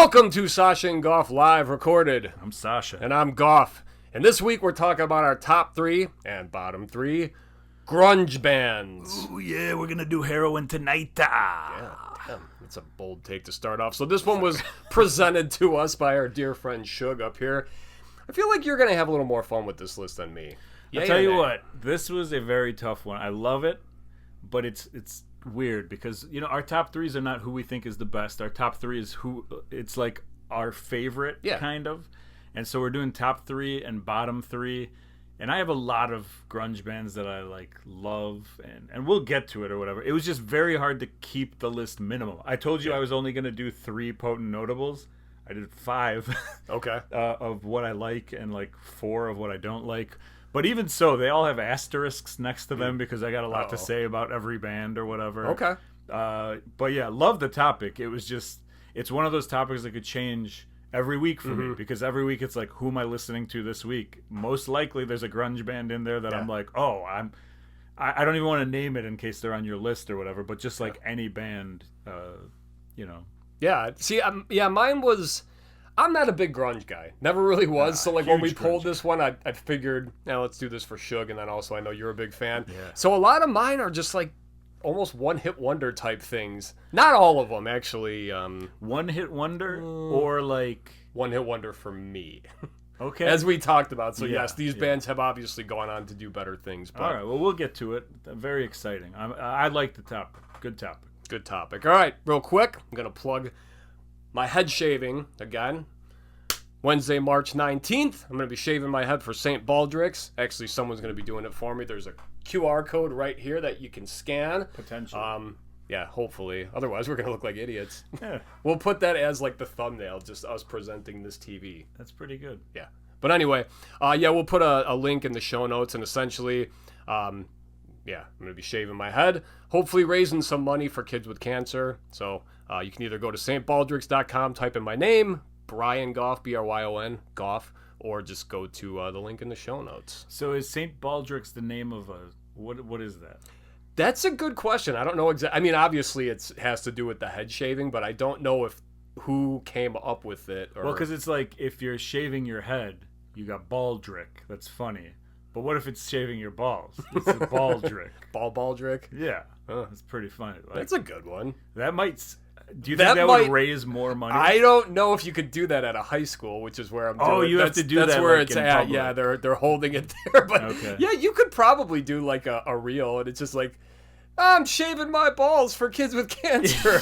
Welcome to Sasha and Goff Live Recorded. I'm Sasha. And I'm Goff. And this week we're talking about our top 3 and bottom 3 grunge bands. Ooh, yeah, we're going to do heroin tonight. Yeah, damn. That's a bold take to start off. So this one was presented to us by our dear friend Shug up here. I feel like you're going to have a little more fun with this list than me. I'll tell you what, this was a very tough one. I love it, but it's weird because, you know, our top 3s are not who we think is the best. Our top 3 is who, it's like our favorite, kind of. And so we're doing top 3 and bottom 3. And I have a lot of grunge bands that I love, and we'll get to it or whatever. It was just very hard to keep the list minimal. I told you I was only going to do 3 potent notables. I did 5 of what I like and 4 of what I don't like. But even so, they all have asterisks next to them because I got a lot to say about every band or whatever. Okay. But yeah, love the topic. It was just, it's one of those topics that could change every week for me because every week it's like, who am I listening to this week? Most likely there's a grunge band in there that I'm like, I don't even want to name it in case they're on your list or whatever, but just like any band, you know. Yeah. See, mine was, I'm not a big grunge guy. Never really was. So when we pulled this one, I figured, let's do this for Shug, and then also I know you're a big fan. Yeah. So a lot of mine are just almost one-hit wonder type things. Not all of them, actually. One-hit wonder or one-hit wonder for me. Okay. As we talked about. So yes, these bands have obviously gone on to do better things. But... All right, well, we'll get to it. Very exciting. I like the topic. Good topic. Good topic. All right, real quick, I'm going to plug my head shaving again. Wednesday, March 19th, I'm going to be shaving my head for St. Baldrick's. Actually, someone's going to be doing it for me. There's a QR code right here that you can scan. Potentially. Yeah, hopefully. Otherwise, we're going to look like idiots. Yeah. We'll put that as the thumbnail, just us presenting this TV. That's pretty good. Yeah. But anyway, we'll put a link in the show notes, and essentially, I'm going to be shaving my head, hopefully raising some money for kids with cancer. So you can either go to stbaldricks.com, type in my name, Brian Goff, Bryon, Goff, or just go to the link in the show notes. So is St. Baldrick's the name of what is that? That's a good question. I don't know exactly. I mean, obviously it has to do with the head shaving, but I don't know who came up with it. Well, because it's like if you're shaving your head, you got Baldrick. That's funny. But what if it's shaving your balls? It's a Baldrick. Baldrick? Yeah. That's pretty funny. That's a good one. That might... Do you think that would raise more money? I don't know if you could do that at a high school, which is where I'm doing. Oh, you have to do that. That's where it's at. Public. Yeah, they're holding it there. But yeah, you could probably do a reel, and it's just I'm shaving my balls for kids with cancer.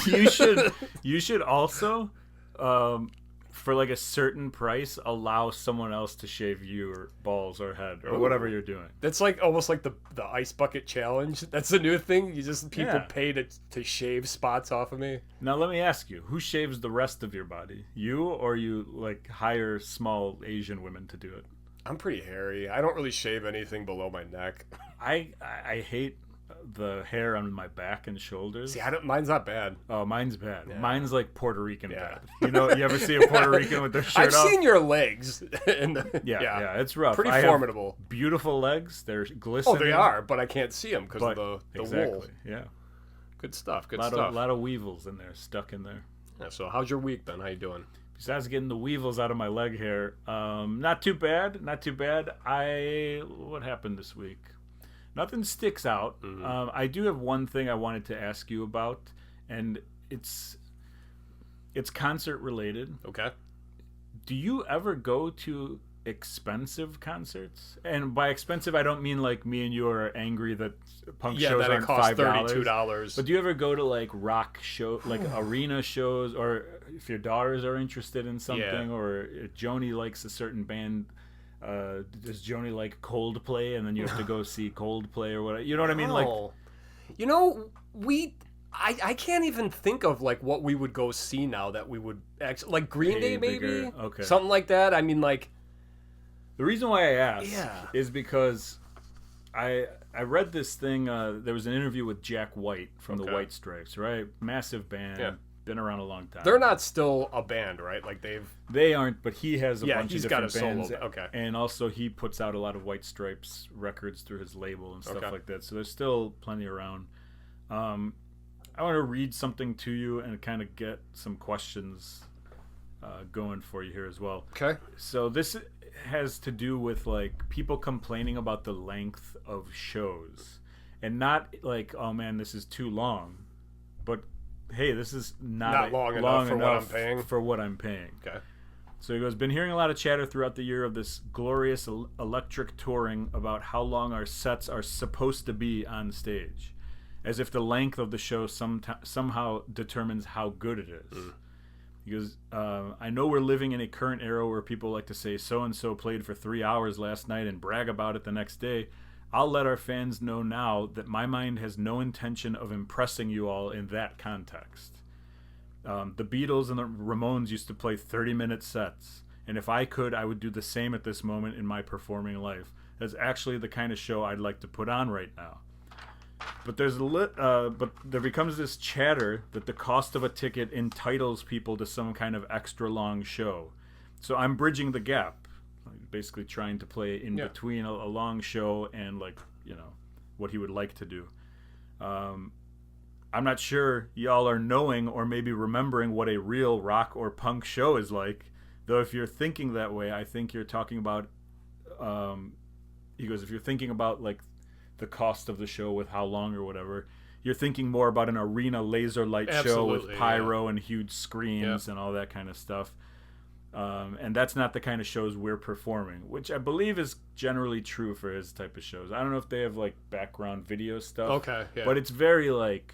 You should also, for a certain price, allow someone else to shave your balls or head or whatever you're doing. That's almost like the ice bucket challenge. That's the new thing. People pay to shave spots off of me. Now let me ask you, who shaves the rest of your body? You, or you hire small Asian women to do it? I'm pretty hairy. I don't really shave anything below my neck. I hate the hair on my back and shoulders. See, mine's not bad. Oh, mine's bad. Yeah. Mine's like Puerto Rican bad. You know, you ever see a Puerto Rican with their shirt off? I've seen your legs. Yeah, it's rough. Pretty formidable. Beautiful legs. They're glistening. Oh, they are, but I can't see them because of the wool. Yeah. Good stuff. A lot of weevils in there, stuck in there. Yeah, so how's your week been? How you doing? Besides getting the weevils out of my leg hair, not too bad. What happened this week? Nothing sticks out. Mm-hmm. I do have one thing I wanted to ask you about, and it's concert related. Okay. Do you ever go to expensive concerts? And by expensive, I don't mean me and you are angry that punk shows aren't $32. But do you ever go to rock show, arena shows, or if your daughters are interested in something, or if Joni likes a certain band? Does Joni like Coldplay, and then you have to go see Coldplay or whatever? You know what I mean? I can't even think of what we would go see now that we would actually Green Day maybe, something like that. I mean the reason why I asked is because I read this thing. There was an interview with Jack White from the White Stripes, right? Massive band. Yeah. Been around a long time. They're not still a band, right? They aren't, but he has a bunch of different bands. Solo. Okay. And also he puts out a lot of White Stripes records through his label and stuff like that. So there's still plenty around. I want to read something to you and kind of get some questions going for you here as well. Okay. So this has to do with like people complaining about the length of shows, and not like, oh man, this is too long, but hey, this is not long enough for what I'm paying. For what I'm paying. Okay. So he goes, been hearing a lot of chatter throughout the year of this glorious electric touring about how long our sets are supposed to be on stage, as if the length of the show somehow determines how good it is. He goes, I know we're living in a current era where people like to say so-and-so played for 3 hours last night and brag about it the next day. I'll let our fans know now that my mind has no intention of impressing you all in that context. The Beatles and the Ramones used to play 30-minute sets, and if I could, I would do the same at this moment in my performing life. That's actually the kind of show I'd like to put on right now. But there becomes this chatter that the cost of a ticket entitles people to some kind of extra long show. So I'm bridging the gap, basically trying to play in between a long show and what he would like to do. I'm not sure y'all are knowing or maybe remembering what a real rock or punk show is like. Though if you're thinking that way, I think you're talking about, he goes, if you're thinking about like the cost of the show with how long or whatever, you're thinking more about an arena laser light show with pyro and huge screens and all that kind of stuff. And that's not the kind of shows we're performing, which I believe is generally true for his type of shows. I don't know if they have like background video stuff. Okay, yeah. But it's very like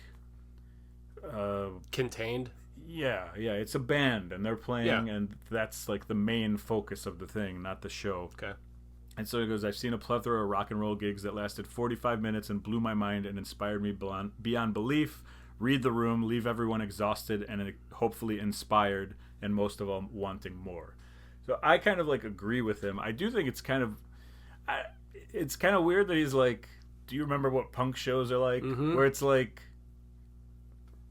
contained. Yeah, it's a band and they're playing, and that's like the main focus of the thing, not the show. Okay. And so he goes, I've seen a plethora of rock and roll gigs that lasted 45 minutes and blew my mind and inspired me beyond belief. Read the room, leave everyone exhausted and hopefully inspired, and most of all wanting more. So I kind of like agree with him. I do think it's kind of weird that he's like, do you remember what punk shows are like? Mm-hmm. Where it's like,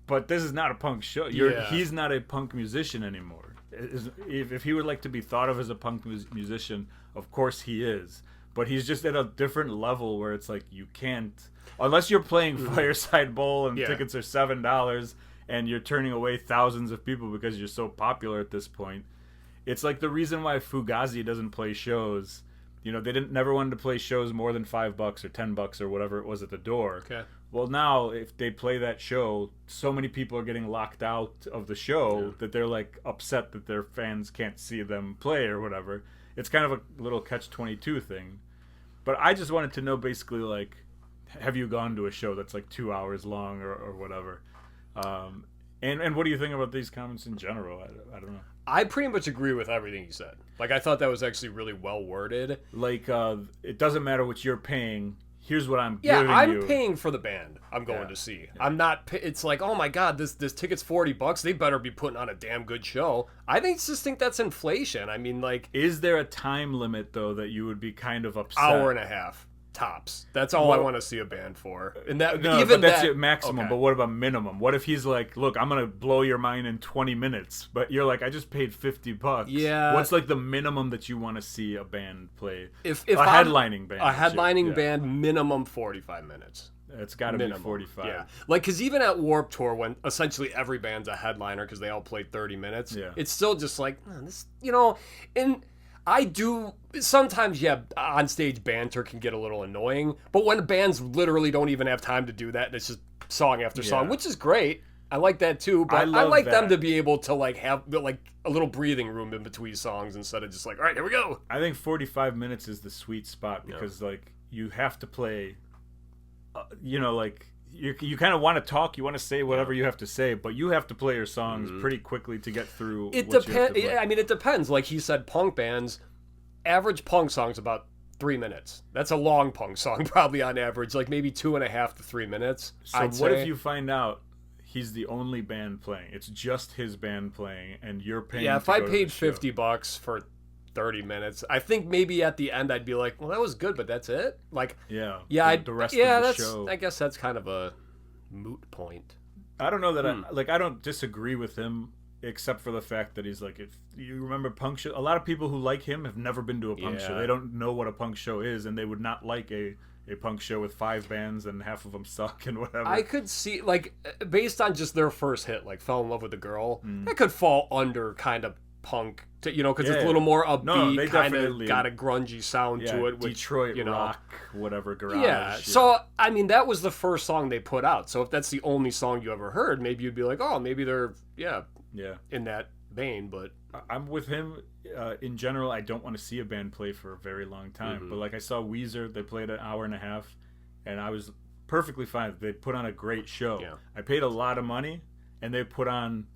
but this is not a punk show. He's not a punk musician anymore. If he would like to be thought of as a punk musician, of course he is. But he's just at a different level where it's like you can't, unless you're playing Fireside Bowl and tickets are $7 and you're turning away thousands of people because you're so popular at this point. It's like the reason why Fugazi doesn't play shows. You know, they never wanted to play shows more than $5 or $10 or whatever it was at the door. Okay. Well, now if they play that show, so many people are getting locked out of the show that they're like upset that their fans can't see them play or whatever. It's kind of a little catch-22 thing. But I just wanted to know basically like, have you gone to a show that's like 2 hours long or whatever? And what do you think about these comments in general? I don't know. I pretty much agree with everything you said. Like, I thought that was actually really well worded. Like, it doesn't matter what you're paying. Here's what I'm giving you. Yeah, I'm paying for the band I'm going to see. Yeah. I'm not... It's like, oh my god, this ticket's $40. They better be putting on a damn good show. I just think that's inflation. I mean, like... Is there a time limit, though, that you would be kind of upset? Hour and a half. Tops. That's all I want to see a band for. And that but that's your maximum. Okay. But what about minimum? What if he's like, look, I'm gonna blow your mind in 20 minutes, but you're like, I just paid $50. Yeah. What's like the minimum that you want to see a band play? If a headlining band. A headlining band, minimum 45 minutes. It's got to be 45. Yeah. Like, because even at Warped Tour, when essentially every band's a headliner because they all played 30 minutes, it's still just like, this, and I do sometimes, on stage banter can get a little annoying, but when bands literally don't even have time to do that, and it's just song after song, which is great. I like that too, but I like them to be able to like have like a little breathing room in between songs instead of just like, all right, here we go. I think 45 minutes is the sweet spot because like you have to play, like you kind of want to talk, you want to say whatever you have to say, but you have to play your songs pretty quickly to get through. It depends. I mean, it depends. Like he said, punk bands, average punk song's about 3 minutes. That's a long punk song, probably on average, like maybe 2.5 to 3 minutes. So what if you find out he's the only band playing? It's just his band playing, and you're paying. Yeah, if I paid $50 for 30 minutes, I think maybe at the end I'd be like, well, that was good, but that's it. Like, the rest of the show. I guess that's kind of a moot point. I don't know that I don't disagree with him, except for the fact that he's like, if you remember punk show, a lot of people who like him have never been to a punk show. They don't know what a punk show is, and they would not like a punk show with 5 bands and half of them suck and whatever. I could see, like, based on just their first hit, like Fell in Love with a Girl, that could fall under kind of punk, because it's Yeah. a little more No, they upbeat, kind definitely- of got a grungy sound to it. Which, Detroit rock, whatever, garage. Yeah. So, I mean, that was the first song they put out. So if that's the only song you ever heard, maybe you'd be like, oh, maybe they're, in that vein. But I'm with him. In general, I don't want to see a band play for a very long time. Mm-hmm. But like I saw Weezer, they played an hour and a half, and I was perfectly fine. They put on a great show. Yeah. I paid a lot of money, and they put on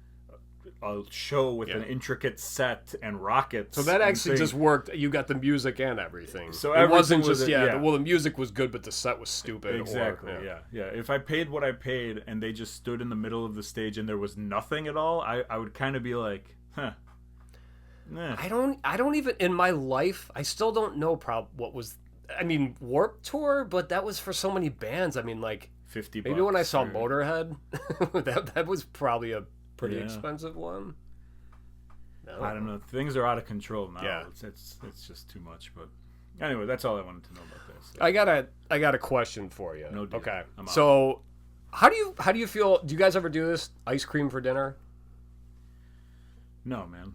a show with an intricate set and rockets. So that actually just worked. You got the music and everything. So it wasn't was just the music was good, but the set was stupid. Exactly. Yeah. If I paid what I paid and they just stood in the middle of the stage and there was nothing at all, I would kind of be like, huh. Nah. I don't even in my life. I still don't know what was. I mean, Warped Tour, but that was for so many bands. I mean, like $50. Maybe when I saw Motorhead, that was probably a pretty expensive one. No. I don't know. Things are out of control now. Yeah. It's just too much. But anyway, that's all I wanted to know about this. I got a question for you. No deal. Okay. I'm out. So, how do you feel? Do you guys ever do this? Ice cream for dinner? No, man.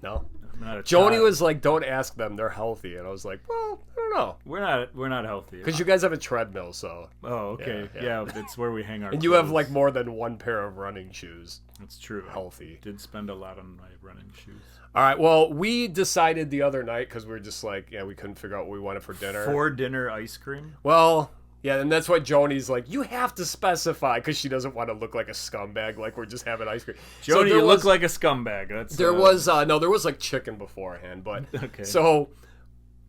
No. I'm not a Joni child. was like, "Don't ask them; they're healthy." And I was like, "Well, I don't know." We're not healthy. Because you guys have a treadmill, so. Oh, okay. Yeah, that's where we hang our. And you have clothes. like more than one pair of running shoes. That's true. Healthy. I did spend a lot on my running shoes. All right. Well, we decided the other night because we were just like, we couldn't figure out what we wanted for dinner. For dinner, ice cream. Well, yeah, and that's why Joni's like, you have to specify because she doesn't want to look like a scumbag, like we're just having ice cream. Joni, you look like a scumbag. There was like chicken beforehand, but okay. So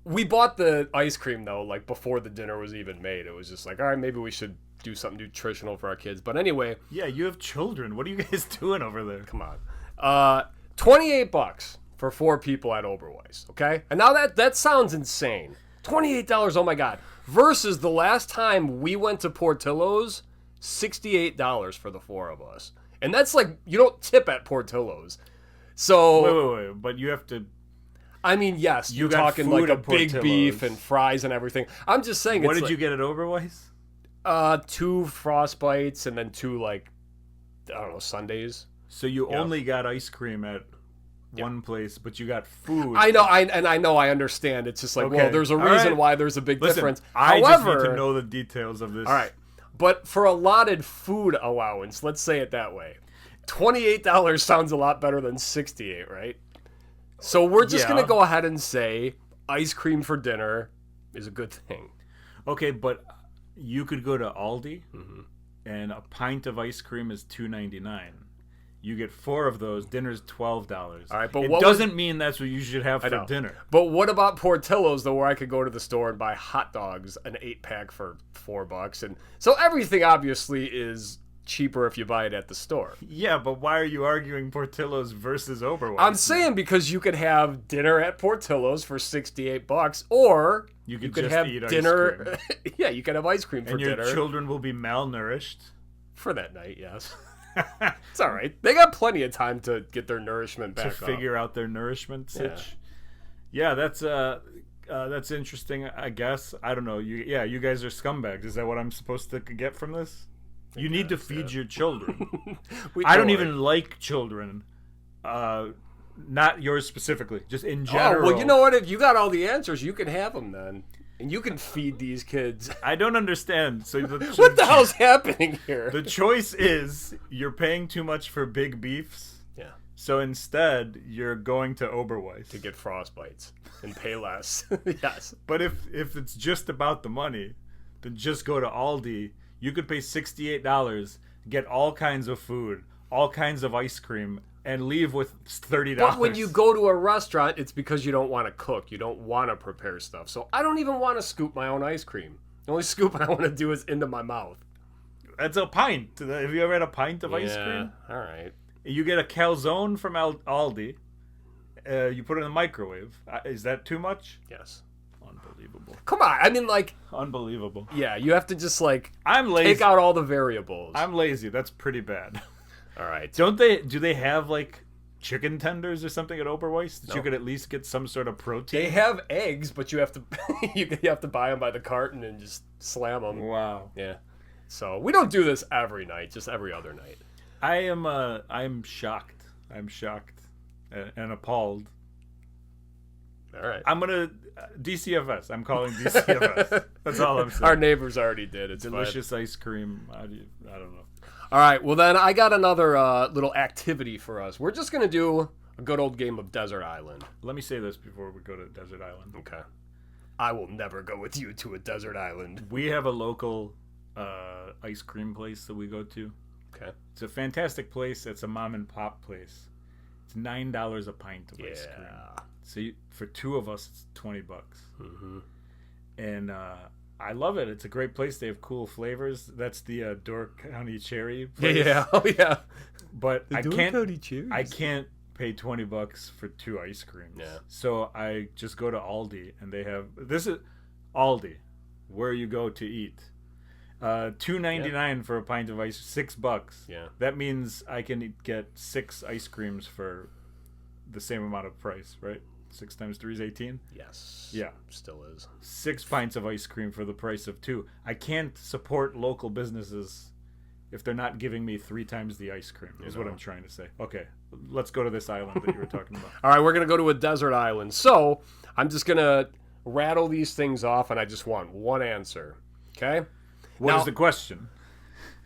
we bought the ice cream though, like before the dinner was even made. It was just like, all right, maybe we should do something nutritional for our kids. But anyway, yeah, you have children. What are you guys doing over there? Come on, $28 for 4 people at Oberweis. Okay, and now that sounds insane. $28. Oh my god. Versus the last time we went to Portillo's, $68 for the 4 of us. And that's like, you don't tip at Portillo's. So Wait. But you have to. I mean, yes, you're got talking food like a at big Portillo's. beef and fries and everything. I'm just saying. What did you get at Oberweis? 2 frostbites and then 2 like, I don't know, sundaes. So you only got ice cream at one place, but you got food. I know, I understand. It's just like, well, there's a reason why there's a big difference. I However, just need to know the details of this. All right, but for allotted food allowance, let's say it that way, $28 sounds a lot better than $68, right? So we're just gonna go ahead and say ice cream for dinner is a good thing. Okay, but you could go to Aldi, and a pint of ice cream is $2.99. You get 4 of those. Dinner's $12. All right, but it what doesn't mean that's what you should have for dinner. But what about Portillo's though, where I could go to the store and buy hot dogs, an 8-pack for $4, and so everything obviously is cheaper if you buy it at the store. Yeah, but why are you arguing Portillo's versus Oberweis? I'm saying because you could have dinner at Portillo's for $68, or you could just have eat dinner. Yeah, you could have ice cream for and your dinner. Children will be malnourished for that night. Yes. It's all right. They got plenty of time to get their nourishment back to figure out their nourishment sitch. Yeah, that's interesting. I guess I don't know. You guys are scumbags. Is that what I'm supposed to get from this? You need to feed your children. I don't even like children. Not yours specifically. Just in general. Oh, well, you know what? If you got all the answers, you can have them then. And you can feed these kids. I don't understand. So what the hell's happening here? The choice is you're paying too much for big beefs. Yeah. So instead, you're going to Oberweis to get frostbites and pay less. Yes. But if it's just about the money, then just go to Aldi. You could pay $68, get all kinds of food, all kinds of ice cream, and leave with $30. But when you go to a restaurant, it's because you don't want to cook. You don't want to prepare stuff. So I don't even want to scoop my own ice cream. The only scoop I want to do is into my mouth. That's a pint. Have you ever had a pint of ice cream? All right. You get a calzone from Aldi. You put it in the microwave. Is that too much? Yes. Unbelievable. Come on. I mean, like... Unbelievable. Yeah, you have to just, like... I'm lazy. Take out all the variables. I'm lazy. That's pretty bad. All right. Do they have like chicken tenders or something at Oberweis that you could at least get some sort of protein? They have eggs, but you have to you have to buy them by the carton and just slam them. Wow. Yeah. So we don't do this every night, just every other night. I'm shocked. I'm shocked and appalled. All right. I'm gonna DCFS. I'm calling DCFS. That's all I'm saying. Our neighbors already did. It's delicious ice cream. I don't know. All right. Well, then I got another little activity for us. We're just gonna do a good old game of Desert Island. Let me say this before we go to Desert Island. Okay. I will never go with you to a desert island. We have a local ice cream place that we go to. Okay. It's a fantastic place. It's a mom and pop place. It's $9 a pint of ice cream. So for two of us, it's $20. Mm-hmm. And I love it. It's a great place. They have cool flavors. That's the Door County Cherry place. Yeah. Oh yeah. But the I Door can't. County Cherries. I can't pay $20 for 2 ice creams. Yeah. So I just go to Aldi, and they have this is Aldi, where you go to eat. $2.99 for a pint of ice. $6. Yeah. That means I can get 6 ice creams for the same amount of price, right? 6 times 3 is 18? Yes. Yeah. Still is. 6 pints of ice cream for the price of 2. I can't support local businesses if they're not giving me 3 times the ice cream, is what I'm trying to say. Okay, let's go to this island that you were talking about. All right, we're going to go to a desert island. So I'm just going to rattle these things off, and I just want one answer. Okay? What is the question?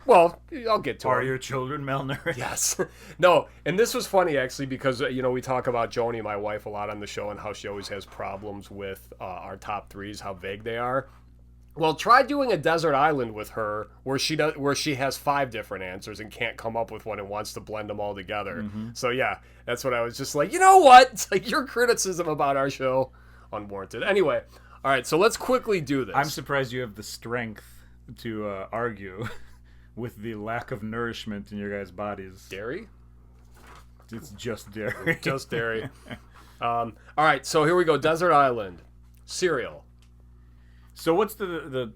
Well, I'll get to it. Are your children malnourished? Yes. No, and this was funny, actually, because, we talk about Joni, my wife, a lot on the show and how she always has problems with our top threes, how vague they are. Well, try doing a desert island with her where she has 5 different answers and can't come up with one and wants to blend them all together. Mm-hmm. So, yeah, that's what I was just like, you know what? It's like your criticism about our show, unwarranted. Anyway, all right, so let's quickly do this. I'm surprised you have the strength to argue with the lack of nourishment in your guys' bodies. Dairy? It's just dairy. Just dairy. All right, so here we go. Desert Island. Cereal. So what's the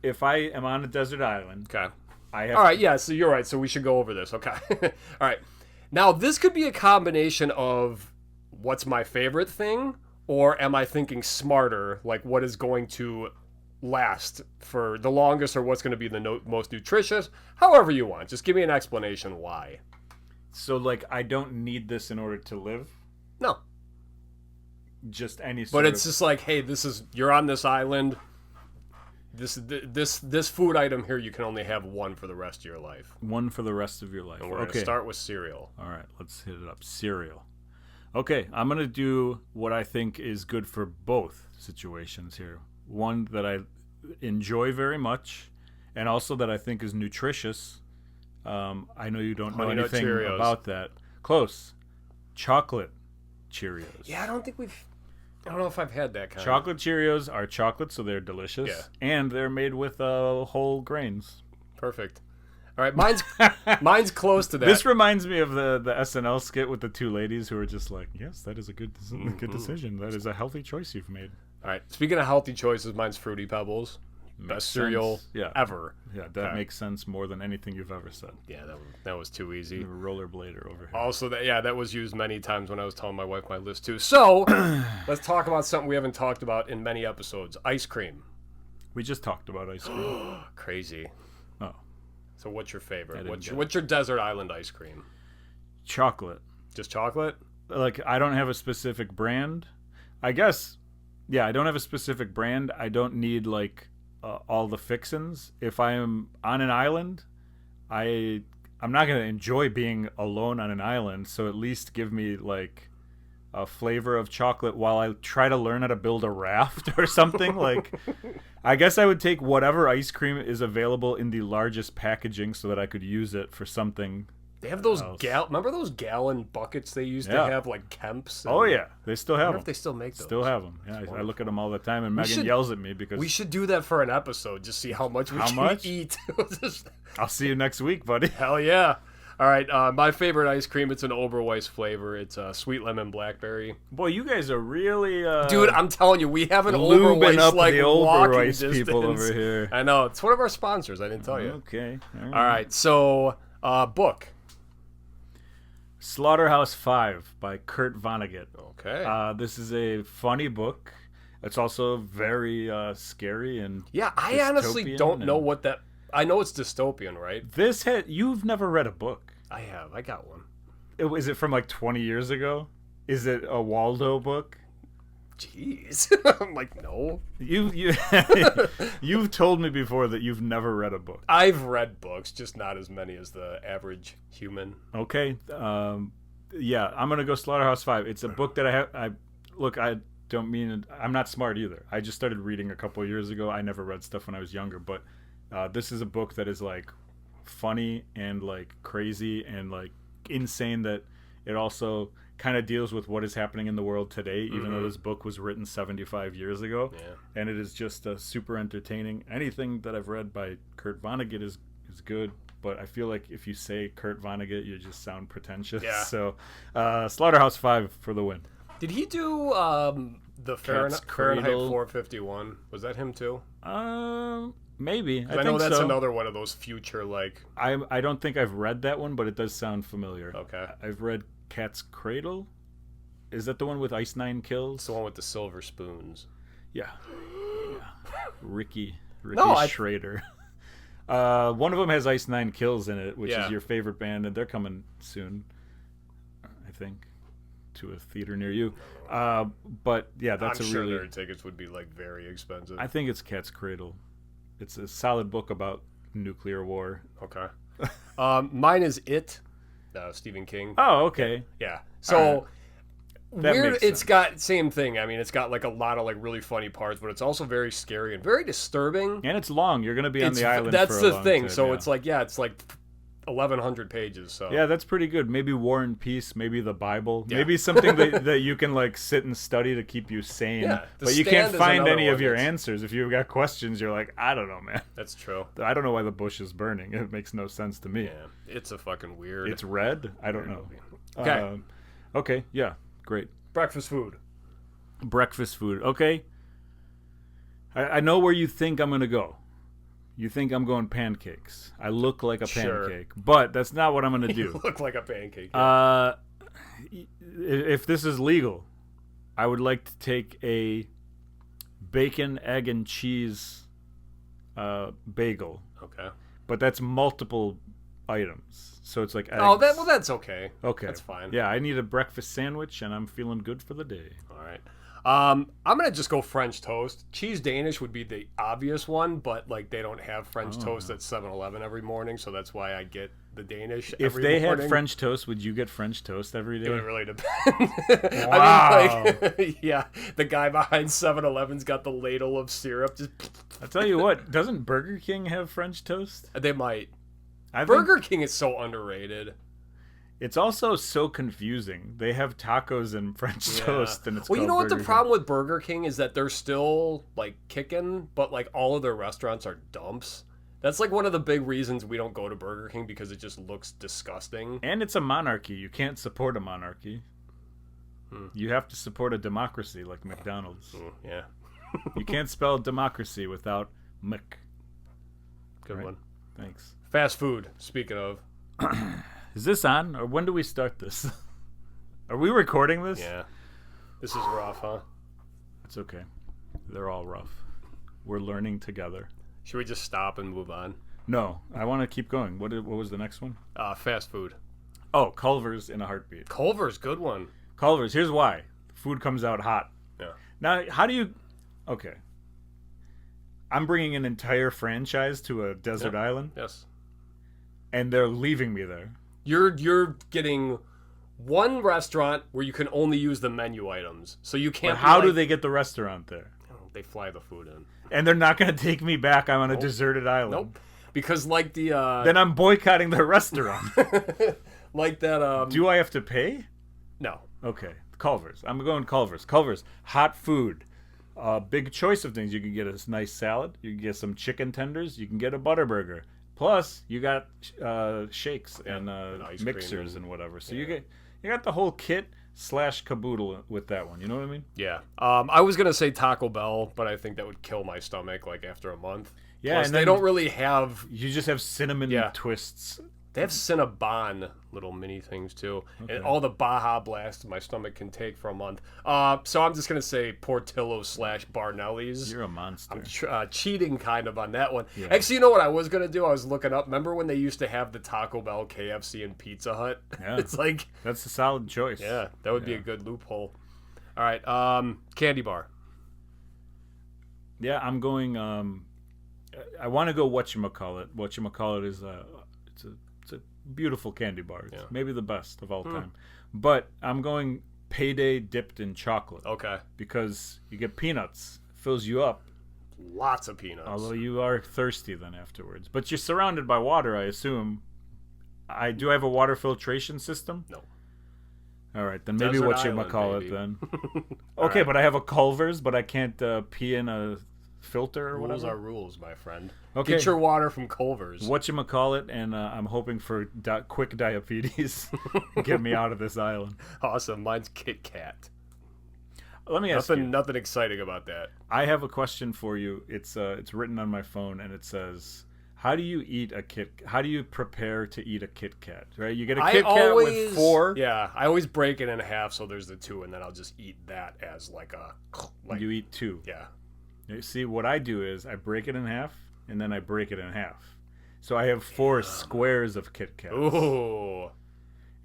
if I am on a desert island? Okay. I have All right, yeah, so you're right. So we should go over this. Okay. All right. Now, this could be a combination of what's my favorite thing, or am I thinking smarter, like what is going to last for the longest or what's going to be the most nutritious, however you want. Just give me an explanation why. So, like, I don't need this in order to live? No. Just any sort But it's just like, hey, you're on this island. This food item here, you can only have one for the rest of your life. One for the rest of your life. And we're going to start with cereal. All right, let's hit it up. Cereal. Okay, I'm going to do what I think is good for both situations here. One that I enjoy very much, and also that I think is nutritious. I know you don't know anything about that. Close. Chocolate Cheerios. Yeah, I don't know if I've had that kind. Chocolate Cheerios are chocolate, so they're delicious. Yeah. And they're made with whole grains. Perfect. All right, mine's close to that. This reminds me of the SNL skit with the 2 ladies who are just like, yes, that is a good decision. That is a healthy choice you've made. All right, speaking of healthy choices, mine's Fruity Pebbles. Best cereal ever. Yeah, that makes sense more than anything you've ever said. Yeah, that was too easy. You're a rollerblader over here. Also, that was used many times when I was telling my wife my list too. So, let's talk about something we haven't talked about in many episodes. Ice cream. We just talked about ice cream. Crazy. Oh. So what's your favorite? What's your desert island ice cream? Chocolate. Just chocolate? Like, I don't have a specific brand. I guess, yeah, I don't have a specific brand. I don't need, like, all the fixins. If I am on an island, I'm not going to enjoy being alone on an island, so at least give me, like, a flavor of chocolate while I try to learn how to build a raft or something. Like, I guess I would take whatever ice cream is available in the largest packaging so that I could use it for something. They have those remember those gallon buckets they used to have, like Kemp's? Oh yeah, they still have them. If they still make those. Still have them. Yeah, I look at them all the time, and Megan yells at me because we should do that for an episode. Just see how much we can eat. I'll see you next week, buddy. Hell yeah! All right, my favorite ice cream. It's an Oberweis flavor. It's sweet lemon blackberry. Boy, you guys are really dude. I'm telling you, we have an Oberweis up like the walking Oberweis distance. People over here. I know it's one of our sponsors. I didn't tell you. Okay. All right. So book. Slaughterhouse-Five by Kurt Vonnegut. Okay. This is a funny book. It's also very scary and I honestly don't know what that. I know it's dystopian, right? You've never read a book. I have. I got one. Is it from like 20 years ago? Is it a Waldo book? Jeez. I'm like, no. You've told me before that you've never read a book. I've read books, just not as many as the average human. Okay. Yeah, I'm gonna go Slaughterhouse-Five. It's a book that I don't mean I'm not smart either. I just started reading a couple of years ago. I never read stuff when I was younger, but this is a book that is like funny and like crazy and like insane, that it also kind of deals with what is happening in the world today, even though this book was written 75 years ago. Yeah. And it is just super entertaining. Anything that I've read by Kurt Vonnegut is good, but I feel like if you say Kurt Vonnegut, you just sound pretentious. Yeah. So Slaughterhouse-Five for the win. Did he do the Fahrenheit 451? Was that him too? Maybe. I know that's another one of those future, like... I don't think I've read that one, but it does sound familiar. Okay. I've read Cat's Cradle. Is that the one with Ice Nine Kills? It's the one with the silver spoons. Yeah. Ricky No, Schrader. One of them has Ice Nine Kills in it, which Yeah. is your favorite band, and they're coming soon, I think, to a theater near you. But yeah, that's I'm a sure really... their tickets would be like very expensive. I think it's Cat's Cradle. It's a solid book about nuclear war. Okay. Mine is It, Stephen King. Oh, okay. Yeah. So That weird. makes It's sense. got same thing. I mean, it's got like a lot of like really funny parts, but it's also very scary and very disturbing. And it's long. You're going to be on the island That's for a the long thing. time, So yeah. it's like 1,100 pages. So Yeah, that's pretty good. Maybe War and Peace, maybe the Bible, Yeah. maybe something that you can like sit and study to keep you sane. Yeah, The but you Stand can't is find another any one of your that's- answers. If you've got questions, you're like, I don't know, man. that's true. I don't know why the bush is burning. It makes no sense to me. Yeah, it's a fucking weird. It's red? I don't know. Okay. Okay, yeah, great. Breakfast food. Breakfast food. Okay. I know where you think I'm going to go. You think I'm going pancakes. I look like a Sure. pancake, but that's not what I'm going to do. Look like a pancake. If this is legal, I would like to take a bacon, egg, and cheese bagel, Okay. but that's multiple items. So it's like eggs. Oh, that's okay. Okay. That's fine. Yeah, I need a breakfast sandwich, and I'm feeling good for the day. All right. I'm gonna just go French toast. Cheese Danish would be the obvious one, but like they don't have French toast at 7-Eleven every morning, so that's why I get the Danish. If every they morning. had French toast, would you get French toast every day? It would really depend. Wow. I mean, like, yeah, the guy behind 7-Eleven's got the ladle of syrup. Just I'll tell you what, doesn't Burger King have French toast? they might. I think Burger King is so underrated. it's also so confusing. They have tacos and French Yeah. toast, and it's Well, you called know what the Burger problem with Burger King is that they're still like kicking, but like all of their restaurants are dumps. That's like one of the big reasons we don't go to Burger King, because it just looks disgusting. And it's a monarchy. You can't support a monarchy. You have to support a democracy like McDonald's. Yeah, You can't spell democracy without Mc. good Right. one. Thanks. Fast food. Speaking of, Is this on, or when do we start this? Are we recording this? yeah, this is rough, huh? It's okay. They're all rough. We're learning together. Should we just stop and move on? No, I want to keep going. What was the next one? Fast food. Oh, Culver's in a heartbeat. Culver's, good one. Culver's, here's why. Food comes out hot. Yeah. Now, how do you... Okay. I'm bringing an entire franchise to a desert Yep. island, Yes. and they're leaving me there. You're getting one restaurant where you can only use the menu items, so you But can't. how do they get the restaurant there? They fly the food in. And they're not going to take me back. I'm on a deserted island. Nope. Because like the Then I'm boycotting the restaurant. like that Do I have to pay? no. Okay. Culver's. I'm going Culver's. Culver's. Hot food. Big choice of things. You can get a nice salad. You can get some chicken tenders. You can get a Butterburger. Plus, you got shakes and ice cream mixers and- and whatever. So you got the whole kit / caboodle with that one. You know what I mean? Yeah. I was gonna say Taco Bell, but I think that would kill my stomach like after a month. Yeah, Plus, and they then don't really have. you just have cinnamon Yeah. twists They have Cinnabon little mini things too, Okay. and all the Baja Blast my stomach can take for a month. So I'm just gonna say Portillo / Barnelli's. You're a monster. I'm cheating kind of on that one. Yeah. Actually, you know what I was gonna do? I was looking up. Remember when they used to have the Taco Bell, KFC, and Pizza Hut? Yeah. It's like, That's a solid choice. yeah, that would be a good loophole. All right, candy bar. Yeah, I'm going. I want to go whatchamacallit. Whatchamacallit is it's a beautiful candy bar. It's maybe the best of all time. But I'm going Payday dipped in chocolate. Okay. Because you get peanuts, fills you up. Lots of peanuts. Although you are thirsty then afterwards. But you're surrounded by water, I assume. I do have a water filtration system. No. All right, then maybe Desert whatchamacallit Island, then. Okay, right. but I have a Culver's, but I can't pee in a filter or Rules whatever. are rules, my friend. Okay. Get your water from Culver's. Whatchamacallit, and I'm hoping for quick diabetes. Get me out of this island. Awesome. Mine's Kit Kat. Let me ask you. Nothing exciting about that. I have a question for you. It's written on my phone, and it says, how do you prepare to eat a Kit Kat? Right? You get a Kit Kat with 4. Yeah, I always break it in half, so there's the 2, and then I'll just eat that as like. You eat 2. Yeah. You see, what I do is I break it in half, and then I break it in half. So I have 4 squares of Kit Kats. Ooh.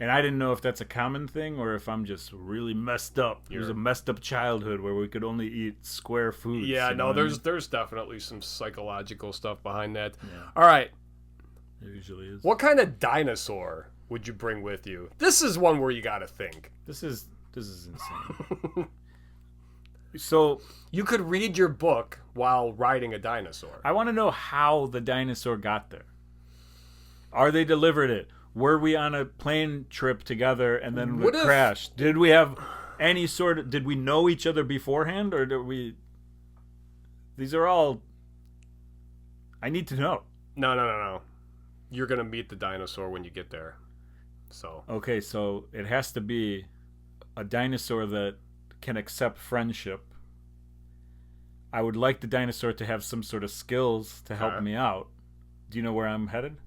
And I didn't know if that's a common thing or if I'm just really messed up. It was a messed up childhood where we could only eat square foods. Yeah, you no, know what I mean? there's definitely some psychological stuff behind that. Yeah. All right. It usually is. What kind of dinosaur would you bring with you? This is one where you got to think. This is insane. So You could read your book while riding a dinosaur. I want to know how the dinosaur got there. Are they delivered it? Were we on a plane trip together and then we crashed? Did we have any sort of... Did we know each other beforehand, or did we... These are all... I need to know. No. You're going to meet the dinosaur when you get there. So. Okay, so it has to be a dinosaur that can accept friendship. I would like the dinosaur to have some sort of skills to help me out. Do you know where I'm headed?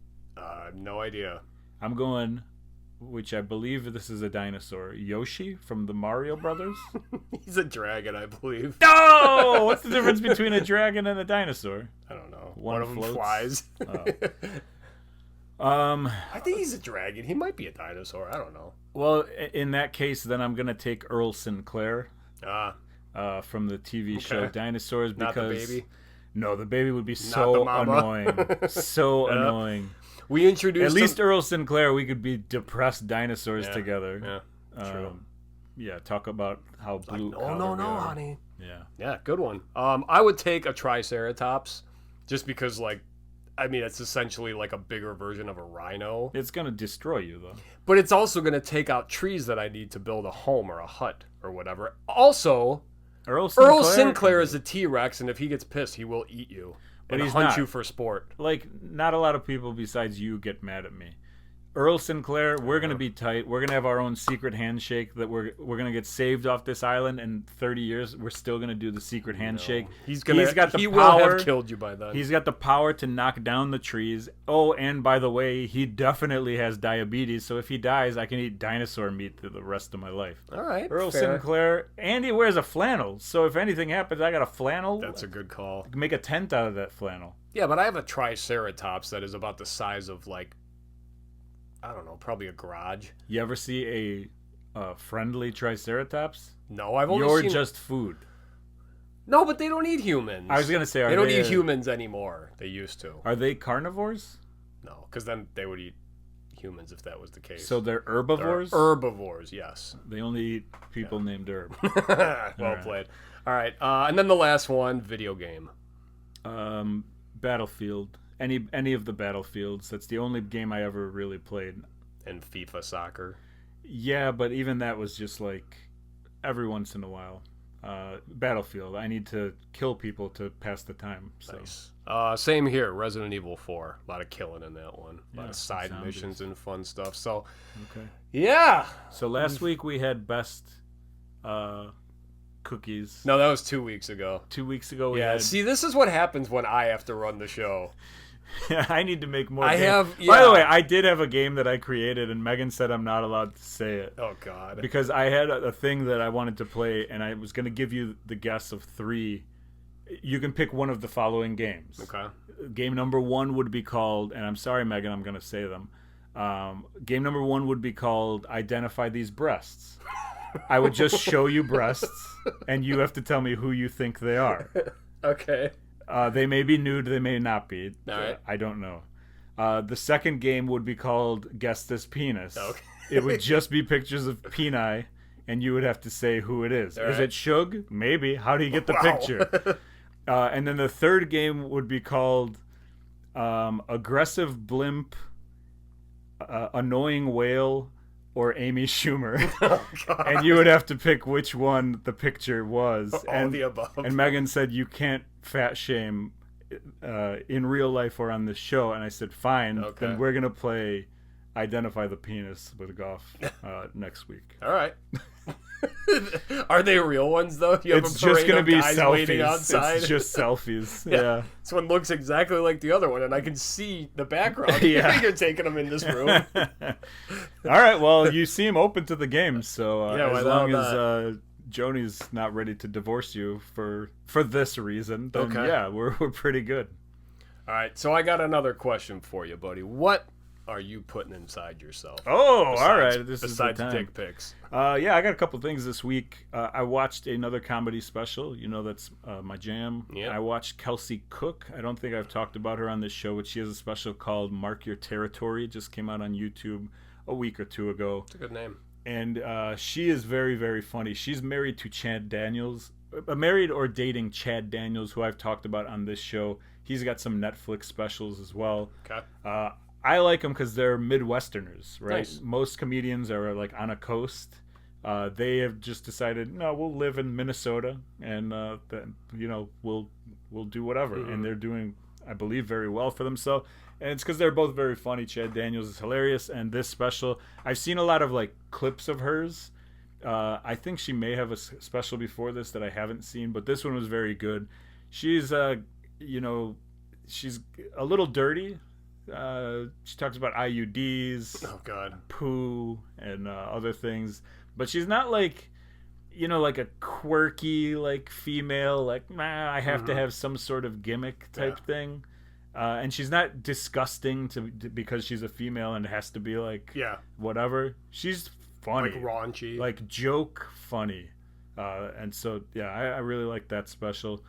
No idea. I'm going, which I believe this is a dinosaur, Yoshi from the Mario Brothers. He's a dragon, I believe. No! What's the difference between a dragon and a dinosaur? I don't know. One of them floats. flies. Oh. I think he's a dragon. He might be a dinosaur. I don't know. Well, in that case, then I'm going to take Earl Sinclair from the TV show Dinosaurs. Because, not the baby? No, the baby would be so annoying. So annoying. We introduced at least Earl Sinclair, we could be depressed dinosaurs together. Yeah, true. Yeah, talk about how blue. No, honey. Yeah, good one. I would take a Triceratops, just because, it's essentially like a bigger version of a rhino. It's gonna destroy you though. But it's also gonna take out trees that I need to build a home or a hut or whatever. Also, Earl Sinclair is a T-Rex, and if he gets pissed, he will eat you. But he's hunt you for sport. Not a lot of people besides you get mad at me. Earl Sinclair, we're gonna be tight. We're gonna have our own secret handshake that we're gonna get saved off this island. In 30 years, we're still gonna do the secret handshake. He will have killed you by then. He's got the power to knock down the trees. Oh, and by the way, he definitely has diabetes. So if he dies, I can eat dinosaur meat for the rest of my life. All right, Earl fair. Sinclair, and he wears a flannel. So if anything happens, I got a flannel. That's a good call. Make a tent out of that flannel. Yeah, but I have a Triceratops that is about the size of I don't know, probably a garage. You ever see a friendly Triceratops? No, I've only You're seen... just food. No, but they don't eat humans. I was going to say, they don't eat humans anymore. They used to. Are they carnivores? No, because then they would eat humans if that was the case. So they're herbivores? They're herbivores, yes. They only eat people named Herb. Well played. All right, and then the last one, video game. Battlefield. Any of the Battlefields. That's the only game I ever really played. And FIFA soccer. Yeah, but even that was just every once in a while. Battlefield. I need to kill people to pass the time. So. Nice. Same here. Resident Evil 4. A lot of killing in that one. A lot of side zombies. missions and fun stuff. So, okay. Yeah. So last week we had best cookies. No, that was 2 weeks ago. 2 weeks ago we yeah, had... see, this is what happens when I have to run the show. I need to make more I games. have. Yeah. By the way, I did have a game that I created, and Megan said I'm not allowed to say it. Oh God. Because I had a thing that I wanted to play, and I was going to give you the guess of 3. You can pick one of the following games. Okay. Game number 1 would be called, and I'm sorry, Megan, I'm going to say them. Game number 1 would be called Identify These Breasts. I would just show you breasts, and you have to tell me who you think they are. Okay. They may be nude, they may not be. All right. I don't know. The second game would be called Guess This Penis. Okay. It would just be pictures of peni, and you would have to say who it is. All Is right. it Shug? Maybe. How do you get the Wow. picture? And then the third game would be called Aggressive Blimp, Annoying Whale, or Amy Schumer. Oh, God. And you would have to pick which one the picture was. All the above. And Megan said, you can't fat shame in real life or on this show. And I said, fine. Okay. Then we're going to play Identify the Penis with Goff next week. All right. Are they real ones though? You have It's a just parade going to of be guys waiting selfies. outside. It's just selfies. Yeah. This one looks exactly like the other one, and I can see the background. Yeah. You're taking them in this room. All right. Well, you seem open to the game, so Yeah, as why long not? as Joni's not ready to divorce you for this reason, then Okay. yeah, we're pretty good. All right, so I got another question for you, buddy. What are you putting inside yourself? Oh, all Besides- right. This is besides the time. dick pics. Yeah, I got a couple things this week. I watched another comedy special. You know, that's my jam. Yeah. I watched Kelsey Cook. I don't think I've talked about her on this show, but she has a special called Mark Your Territory. It just came out on YouTube a week or 2 ago. It's a good name. And she is very, very funny. She's married to Chad Daniels. Married or dating Chad Daniels, who I've talked about on this show. He's got some Netflix specials as well. Okay. I like them because they're Midwesterners, right? Nice. Most comedians are like on a coast. They have just decided, no, we'll live in Minnesota, and then, you know, we'll do whatever. Mm-hmm. And they're doing, I believe, very well for themselves. And it's because they're both very funny. Chad Daniels is hilarious, and this special, I've seen a lot of like clips of hers. I think she may have a special before this that I haven't seen, but this one was very good. She's, you know, she's a little dirty. She talks about IUDs, Oh God. poo, and other things, but she's not like, you know, like a quirky like female, like I have to have some sort of gimmick type thing, and she's not disgusting because she's a female and it has to be like whatever. She's funny, Like raunchy. like joke funny, and so yeah, I really like that special.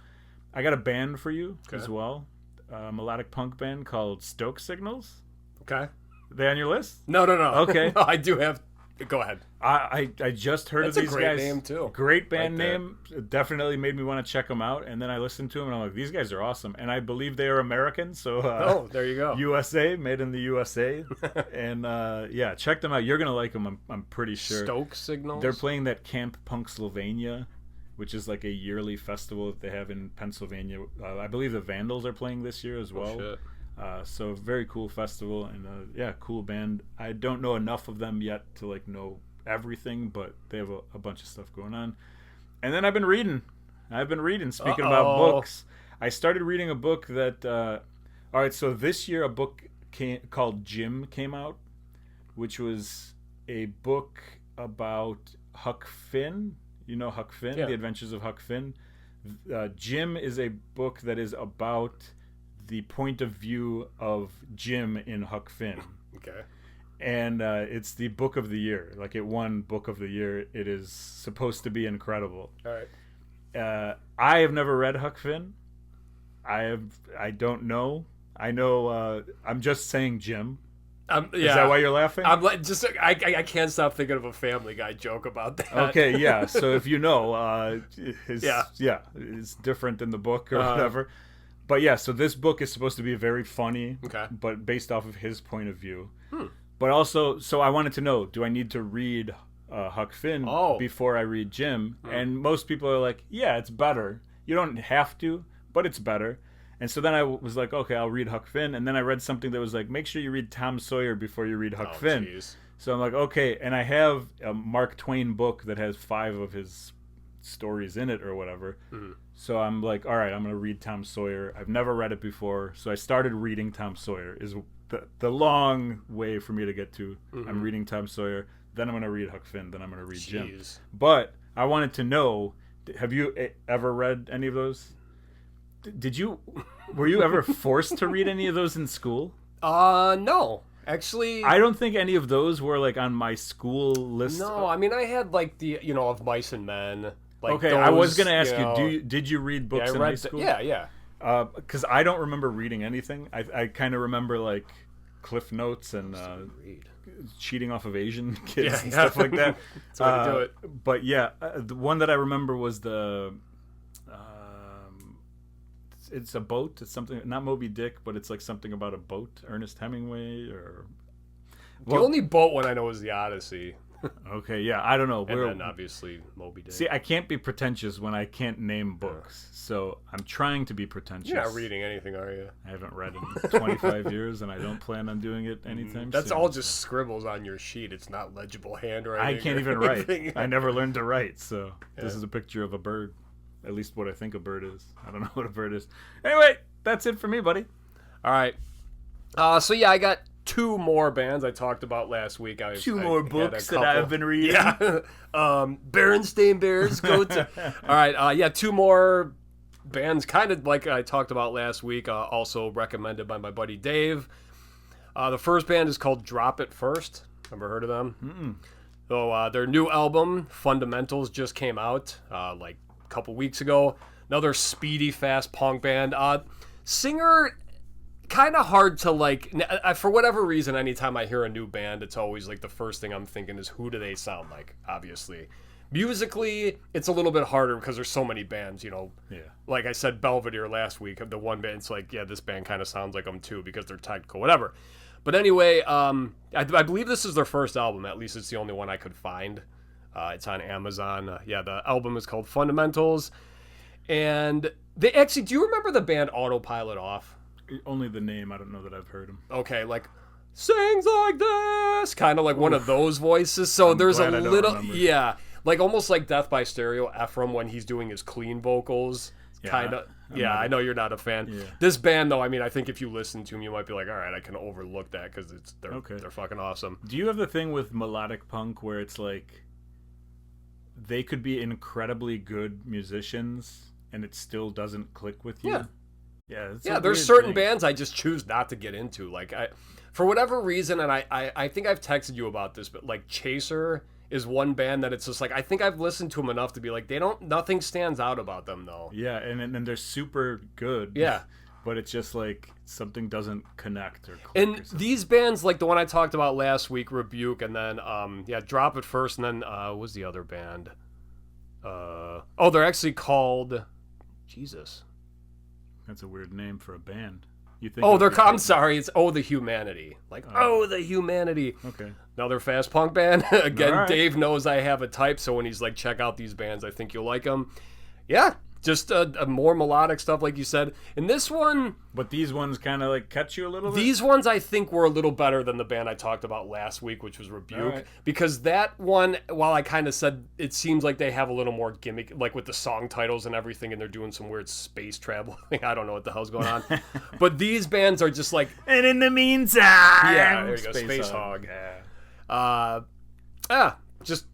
I got a band for you as well. A melodic punk band called Stoke Signals. Okay. Are they on your list? No. Okay. No, I do have. Go ahead. I just heard That's of a these great guys. name, too. Great band Right there. name. It definitely made me want to check them out. And then I listened to them and I'm like, these guys are awesome. And I believe they are American. So Oh, there you go. USA, made in the USA. And yeah, check them out. You're gonna like them. I'm pretty sure. Stoke Signals. They're playing that Camp Punksylvania, which is like a yearly festival that they have in Pennsylvania. I believe the Vandals are playing this year as well. Shit. So very cool festival, and yeah, cool band. I don't know enough of them yet to like know everything, but they have a bunch of stuff going on. And then I've been reading. Speaking about books, I started reading a book that. All right, so this year a book called Jim came out, which was a book about Huck Finn. You know Huck Finn, Yeah. The Adventures of Huck Finn. Jim is a book that is about the point of view of Jim in Huck Finn. Okay. And it's the book of the year. Like, it won book of the year. It is supposed to be incredible. All right. I have never read Huck Finn. I don't know. I know. I'm just saying Jim. Yeah. Is that why you're laughing? I'm like just I can't stop thinking of a Family Guy joke about that. Okay, yeah. So if you know, it's different in the book or whatever. But yeah, so this book is supposed to be very funny, Okay. but based off of his point of view. But also, so I wanted to know, do I need to read Huck Finn before I read Jim? And most people are like, yeah, it's better. You don't have to, but it's better. And so then I was like, okay, I'll read Huck Finn. And then I read something that was like, make sure you read Tom Sawyer before you read Huck Finn. Geez. So I'm like, okay. And I have a Mark Twain book that has 5 of his stories in it or whatever. Mhm. So I'm like, all right, I'm gonna read Tom Sawyer. I've never read it before, so I started reading Tom Sawyer. Is the long way for me to get to. I'm reading Tom Sawyer, then I'm gonna read Huck Finn, then I'm gonna read Jim. But I wanted to know, have you ever read any of those? Were you ever forced to read any of those in school? No. Actually, I don't think any of those were like on my school list. No, I mean I had like the Of Mice and Men. Like okay, those, I was gonna ask you, did you read books in high school? Yeah. Because I don't remember reading anything. I kind of remember like Cliff Notes and cheating off of Asian kids and stuff like that. That's the way to do it. But yeah, the one that I remember was the. It's a boat. It's something, not Moby Dick, but it's like something about a boat. Ernest Hemingway or. The only boat one I know is the Odyssey. Okay, yeah, I don't know. And then obviously Moby Dick. See, I can't be pretentious when I can't name books, so I'm trying to be pretentious. You're not reading anything, are you? I haven't read in 25 years, and I don't plan on doing it anytime That's soon. all just scribbles on your sheet. It's not legible handwriting. I can't even write. I never learned to write, so this is a picture of a bird. At least what I think a bird is. I don't know what a bird is. Anyway, that's it for me, buddy. All right. So yeah, I got 2 more bands I talked about last week. Two more books that I've been reading. Yeah. Berenstain Bears go to. All right. 2 more bands, kind of like I talked about last week. Also recommended by my buddy Dave. The first band is called Drop It First. Ever heard of them? Mm-mm. So their new album Fundamentals just came out like a couple weeks ago. Another speedy, fast punk band. Singer. Kind of hard to like, for whatever reason, anytime I hear a new band, it's always like the first thing I'm thinking is who do they sound like, obviously. Musically, it's a little bit harder because there's so many bands, Yeah. Like I said, Belvedere last week, the one band, it's like, yeah, this band kind of sounds like them too because they're technical, whatever. But anyway, I believe this is their first album, at least it's the only one I could find. It's on Amazon. The album is called Fundamentals. And they actually, do you remember the band Autopilot Off? Only the name. I don't know that I've heard him. Okay, like sings like this, kind of like one of those voices. So there's a little, like almost like Death by Stereo, Ephraim when he's doing his clean vocals. Kind of. Yeah, I know you're not a fan. Yeah. This band, though, I mean, I think if you listen to them, you might be like, all right, I can overlook that because they're fucking awesome. Do you have the thing with melodic punk where it's like they could be incredibly good musicians and it still doesn't click with you? Yeah, there's certain bands I just choose not to get into. Like, for whatever reason, and I think I've texted you about this, but like Chaser is one band that it's just like, I think I've listened to them enough to be like, nothing stands out about them though. Yeah, and they're super good. Yeah. But it's just like something doesn't connect or click. And these bands, like the one I talked about last week, Rebuke, and then Drop It First, and then what was the other band? They're actually called Jesus. That's a weird name for a band. You think? I'm sorry. It's The Humanity. Like The Humanity. Okay. Another fast punk band. Again, right. Dave knows I have a type, so when he's like, check out these bands, I think you'll like them. Yeah. Just a more melodic stuff, like you said. And this one... But these ones kind of like catch you a little bit? These ones I think were a little better than the band I talked about last week, which was Rebuke. Right. Because that one, while I kind of said it seems like they have a little more gimmick, like with the song titles and everything, and they're doing some weird space travel thing. I don't know what the hell's going on. But these bands are just like... And in the meantime... Yeah, there you go. Space Hog. Yeah. Just...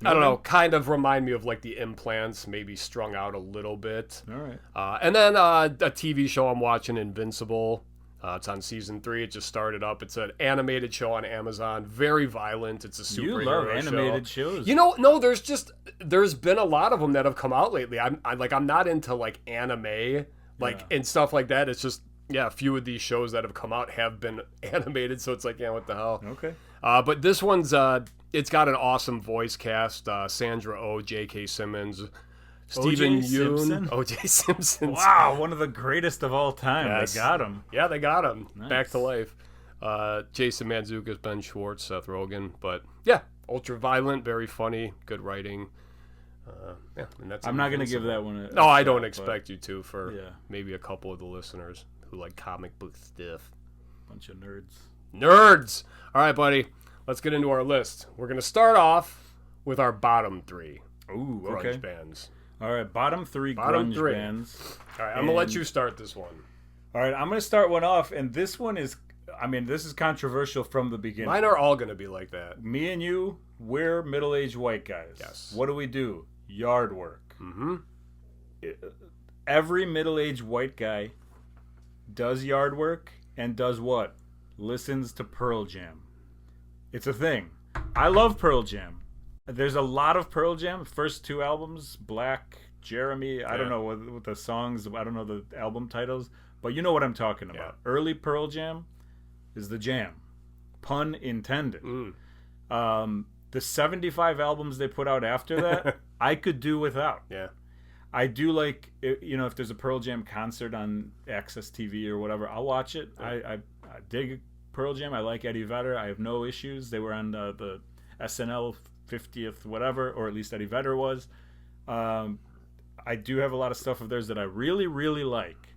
I don't know, kind of remind me of like the Implants, maybe strung out a little bit. All right. And then a TV show I'm watching, Invincible. It's on season 3. It just started up. It's an animated show on Amazon. Very violent. It's a superhero show. You love animated shows. No, there's been a lot of them that have come out lately. I'm not into like anime, and stuff like that. It's just, a few of these shows that have come out have been animated, so it's like, what the hell? Okay. But this one's, it's got an awesome voice cast. Sandra Oh, J.K. Simmons, Stephen Yoon, O.J. Simpson. Wow, one of the greatest of all time. Yes. They got him. Yeah, they got him. Nice. Back to life. Jason Mantzoukas, Ben Schwartz, Seth Rogen. But, ultra violent, very funny, good writing. And that's I'm not going to give that one No, I don't expect you to for maybe a couple of the listeners who like comic book stuff. Bunch of nerds. All right, buddy. Let's get into our list. We're going to start off with our bottom 3. Ooh, grunge okay. bands. All right, bottom three grunge bands. All right, I'm gonna let you start this one. All right, I'm gonna start one off, and this one is, I mean, this is controversial from the beginning. Mine are all gonna be like that. Me and you, we're middle-aged white guys. Yes. What do? Yard work. Mm-hmm. Every middle-aged white guy does yard work and does what? Listens to Pearl Jam. It's a thing. I love Pearl Jam. There's a lot of Pearl Jam. First two albums, Black, Jeremy. I don't know what the songs. I don't know the album titles, but you know what I'm talking about. Early Pearl Jam is the jam, pun intended. The 75 albums they put out after that, I could do without. Yeah. I do like, you know, if there's a Pearl Jam concert on Access TV or whatever, I'll watch it. I dig Pearl Jam. I like Eddie Vedder. I have no issues. They were on the SNL 50th whatever, or at least Eddie Vedder was. I do have a lot of stuff of theirs that I really, really like.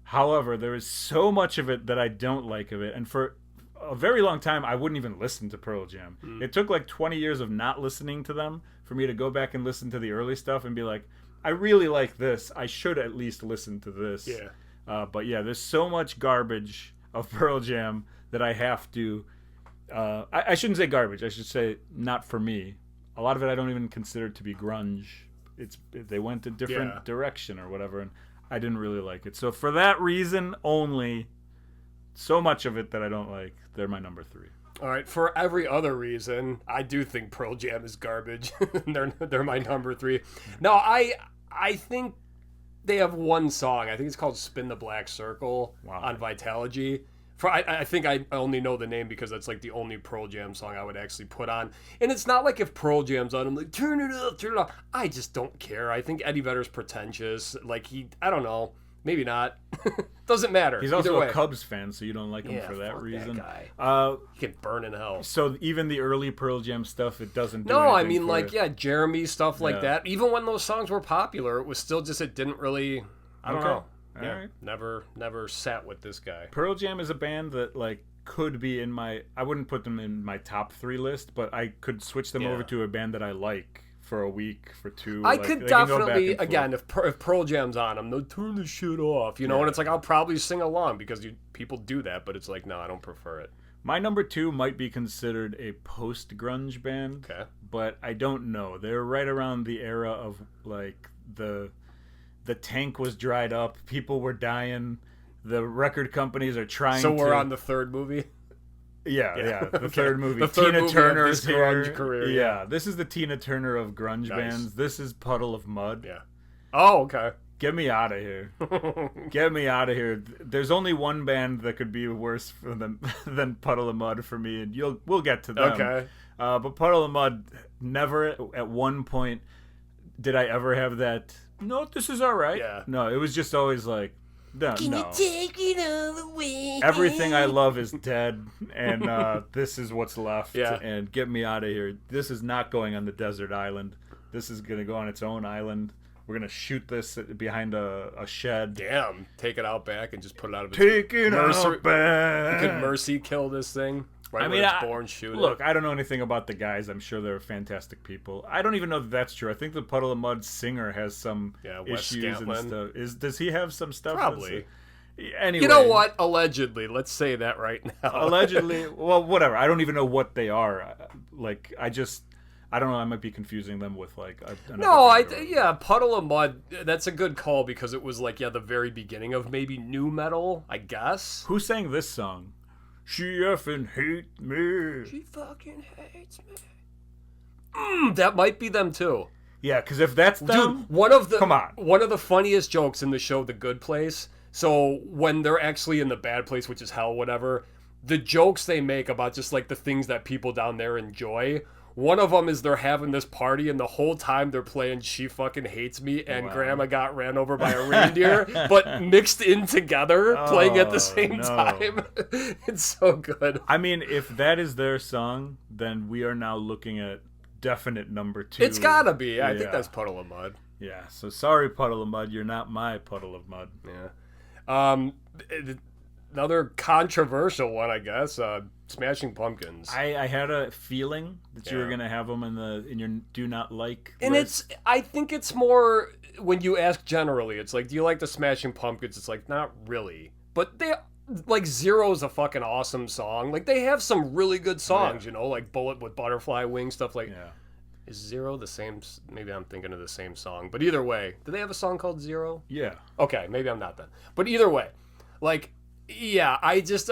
However, there is so much of it that I don't like of it. And for a very long time, I wouldn't even listen to Pearl Jam. It took like 20 years of not listening to them for me to go back and listen to the early stuff and be like, I really like this. I should at least listen to this. Yeah. But yeah, there's so much garbage of Pearl Jam that I have to... I shouldn't say garbage. I should say not for me. A lot of it I don't even consider to be grunge. They went a different direction or whatever, and I didn't really like it. So for that reason only, so much of it that I don't like, they're my number 3. All right, for every other reason, I do think Pearl Jam is garbage. they're my number 3. No, I think they have one song. I think it's called "Spin the Black Circle" on Vitalogy. I think I only know the name because that's like the only Pearl Jam song I would actually put on. And it's not like if Pearl Jam's on, I'm like, turn it up. I just don't care. I think Eddie Vedder's pretentious. Like I don't know. Maybe not. Doesn't matter. He's also a Cubs fan, so you don't like him for that reason. That guy. He can burn in hell. So even the early Pearl Jam stuff, it doesn't do No, anything I mean, for like, it. Jeremy, stuff like that. Even when those songs were popular, it was still just, it didn't really, I don't know. All right. Never sat with this guy. Pearl Jam is a band that, like, could be in I wouldn't put them in my top 3 list, but I could switch them over to a band that I like for a week, for 2. I could definitely, again, if Pearl Jam's on, I'm like, turn the shit off, you know, and it's like, I'll probably sing along because people do that, but it's like, no, I don't prefer it. My number 2 might be considered a post-grunge band, but I don't know. They're right around the era of, like, the tank was dried up, people were dying, the record companies are trying to... So we're on the third movie? Yeah, the third movie. The third Tina movie Turner of this grunge career. Yeah, this is the Tina Turner of grunge bands. This is Puddle of Mud. Yeah. Oh, okay. Get me out of here. Get me out of here. There's only one band that could be worse than Puddle of Mud for me, and we'll get to them. Okay. But Puddle of Mud, never at one point did I ever have that, no, this is all right. Yeah. No, it was just always like, no. Can you take it all away? Everything I love is dead, and this is what's left. Yeah. And get me out of here. This is not going on the desert island. This is going to go on its own island. We're going to shoot this behind a shed. Damn. Take it out back and just put it out of its Take it out back. You could mercy kill this thing. Right, I mean, it's born, shoot look, I don't know anything about the guys. I'm sure they're fantastic people. I don't even know that that's true. I think the Puddle of Mud singer has some issues and stuff. Does he have some stuff? Probably. Anyway, you know what? Allegedly, let's say that right now. Allegedly, well, whatever. I don't even know what they are. Like, I don't know. I might be confusing them with like. Puddle of Mud. That's a good call because it was like the very beginning of maybe new metal, I guess. Who sang this song? She effing hates me. She fucking hates me. That might be them too. Yeah, because if that's them, dude, come on. One of the funniest jokes in the show, The Good Place. So when they're actually in the bad place, which is hell, whatever, the jokes they make about just like the things that people down there enjoy. One of them is they're having this party and the whole time they're playing She Fucking Hates Me and Grandma Got Ran Over by a Reindeer, but mixed in together, playing at the same time. It's so good. I mean, if that is their song, then we are now looking at definite number 2. It's gotta be. I think that's Puddle of Mud. Yeah, so sorry, Puddle of Mud. You're not my Puddle of Mud. Yeah. Another controversial one, I guess. Smashing Pumpkins. I had a feeling that you were gonna have them in your do not like and list. I think it's more when you ask generally, it's like, do you like the Smashing Pumpkins? It's like, not really. But they like Zero's a fucking awesome song. Like they have some really good songs, you know, like Bullet with Butterfly Wings, stuff like. Yeah. Is Zero the same? Maybe I'm thinking of the same song. But either way, do they have a song called Zero? Yeah. Okay, maybe I'm not then. But either way, like, yeah, I just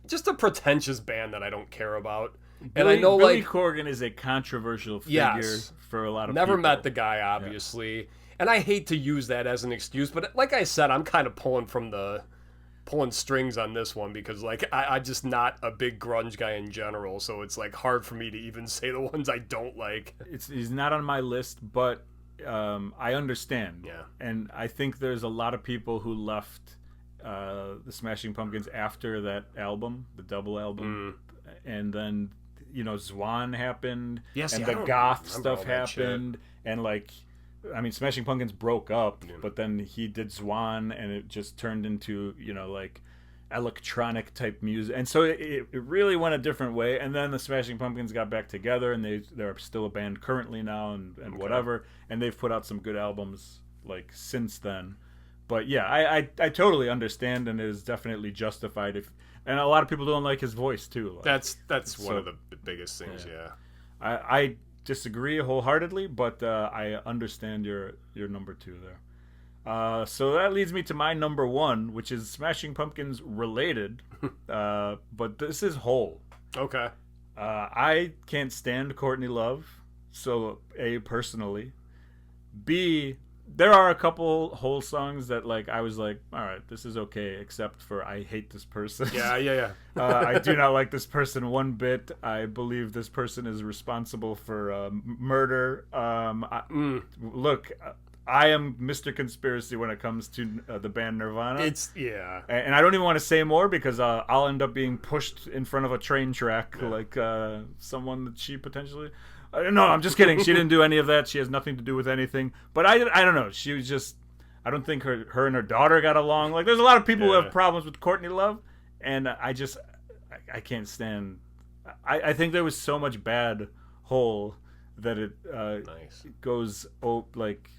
just a pretentious band that I don't care about. And I know Billy like Corgan is a controversial figure for a lot of never people. met the guy, obviously. Yeah. And I hate to use that as an excuse, but like I said, I'm kind of pulling strings on this one because like I'm just not a big grunge guy in general, so it's like hard for me to even say the ones I don't like. He's not on my list, but I understand. Yeah. And I think there's a lot of people who left the Smashing Pumpkins after that album, the double album, and then Zwan happened, and the Goff stuff happened, and like. I mean, Smashing Pumpkins broke up, but then he did Zwan, and it just turned into, like, electronic type music. And so it really went a different way. And then the Smashing Pumpkins got back together, and they're still a band currently now and whatever. And they've put out some good albums, like, since then. But, yeah, I totally understand, and it is definitely justified. And a lot of people don't like his voice, too. Like, that's one of the biggest things, yeah. I disagree wholeheartedly, but I understand your number 2 there. So that leads me to my number 1, which is Smashing Pumpkins related, but this is Hole. Okay. I can't stand Courtney Love, so A, personally. B, there are a couple Hole songs that like I was like, all right, this is okay, except for I hate this person. Yeah. I do not like this person one bit. I believe this person is responsible for murder. Look, I am Mr. Conspiracy when it comes to the band Nirvana. And I don't even want to say more because I'll end up being pushed in front of a train track like someone that she potentially. No, I'm just kidding. She didn't do any of that. She has nothing to do with anything. But I don't know. She was just. I don't think her and her daughter got along. Like, there's a lot of people who have problems with Courtney Love, and I I can't stand. I think there was so much bad Hole that it goes like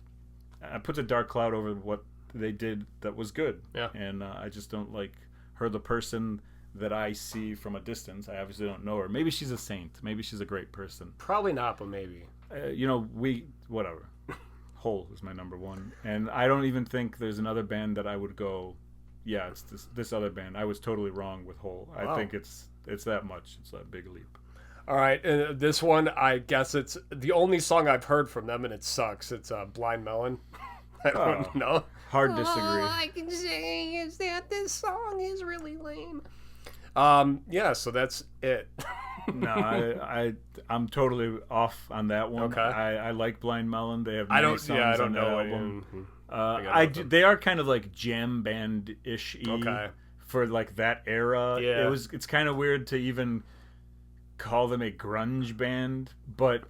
puts a dark cloud over what they did that was good. Yeah, and I just don't like her, the person that I see from a distance. I obviously don't know her. Maybe she's a saint. Maybe she's a great person. Probably not, but maybe. Whatever. Hole is my number 1, and I don't even think there's another band that I would go. Yeah, it's this other band. I was totally wrong with Hole. Wow. I think it's that much. It's that big leap. All right, and this one, I guess it's the only song I've heard from them, and it sucks. It's Blind Melon. I don't know. Hard disagree. All I can say is that this song is really lame. Yeah, so that's it. No, I'm totally off on that one. Okay. I like Blind Melon. They have many songs on that album. They are kind of like jam band-ish for like that era. Yeah. It's kind of weird to even call them a grunge band, but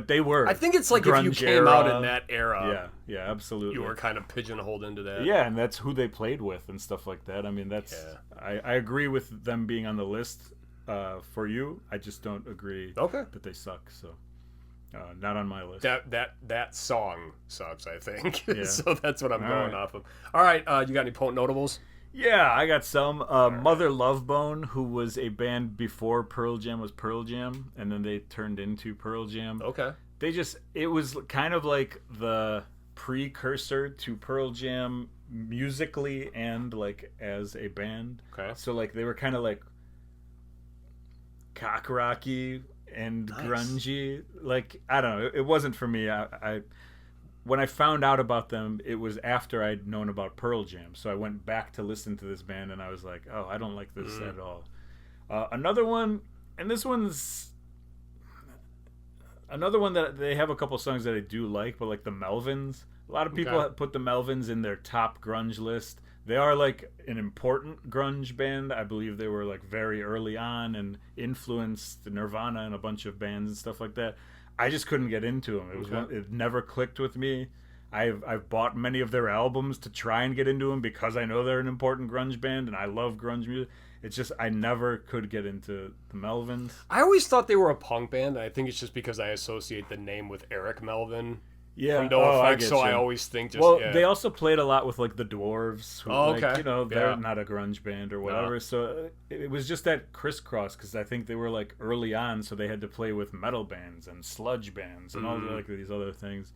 they were. I think it's like if you came out in that era. Yeah, absolutely. You were kind of pigeonholed into that. Yeah, and that's who they played with and stuff like that. I mean, I agree with them being on the list for you. I just don't agree that they suck. So, not on my list. That song sucks, I think. Yeah. So that's what I'm going off of. All right, you got any potent notables? Yeah, I got some. Mother Love Bone, who was a band before Pearl Jam was Pearl Jam, and then they turned into Pearl Jam. Okay. It was kind of like the precursor to Pearl Jam musically and like as a band. Okay. So like they were kind of like cock rocky and grungy. Like, I don't know. It wasn't for me. I when I found out about them, it was after I'd known about Pearl Jam. So I went back to listen to this band, and I was like, oh, I don't like this at all. Another one, and this one's another one that they have a couple songs that I do like, but like the Melvins. A lot of people put the Melvins in their top grunge list. They are like an important grunge band. I believe they were like very early on and influenced Nirvana and a bunch of bands and stuff like that. I just couldn't get into them. It never clicked with me. I've bought many of their albums to try and get into them because I know they're an important grunge band and I love grunge music. It's just I never could get into the Melvins. I always thought they were a punk band. And I think it's just because I associate the name with Eric Melvin. Yeah, from No Effect, so I always think just they also played a lot with like the Dwarves. Who, okay. Like, you know, they're not a grunge band or whatever. Yeah. So it was just that crisscross because I think they were like early on, so they had to play with metal bands and sludge bands and all like these other things.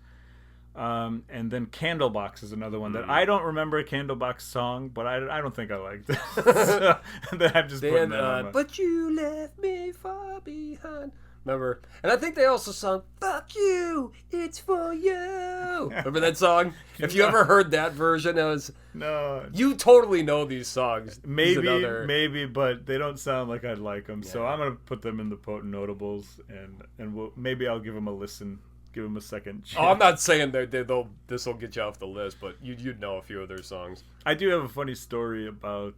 And then Candlebox is another one that I don't remember a Candlebox song, but I don't think I liked it. So, I'm just putting that on But you left me far behind. Remember? And I think they also sung "Fuck You, It's For You." Remember that song? If you ever heard that version, it was no. You totally know these songs. Maybe, but they don't sound like I'd like them. Yeah. So I'm gonna put them in the potent notables, and maybe I'll give them a listen. Give them a second chance. Oh, I'm not saying this will get you off the list, but you'd know a few of their songs. I do have a funny story about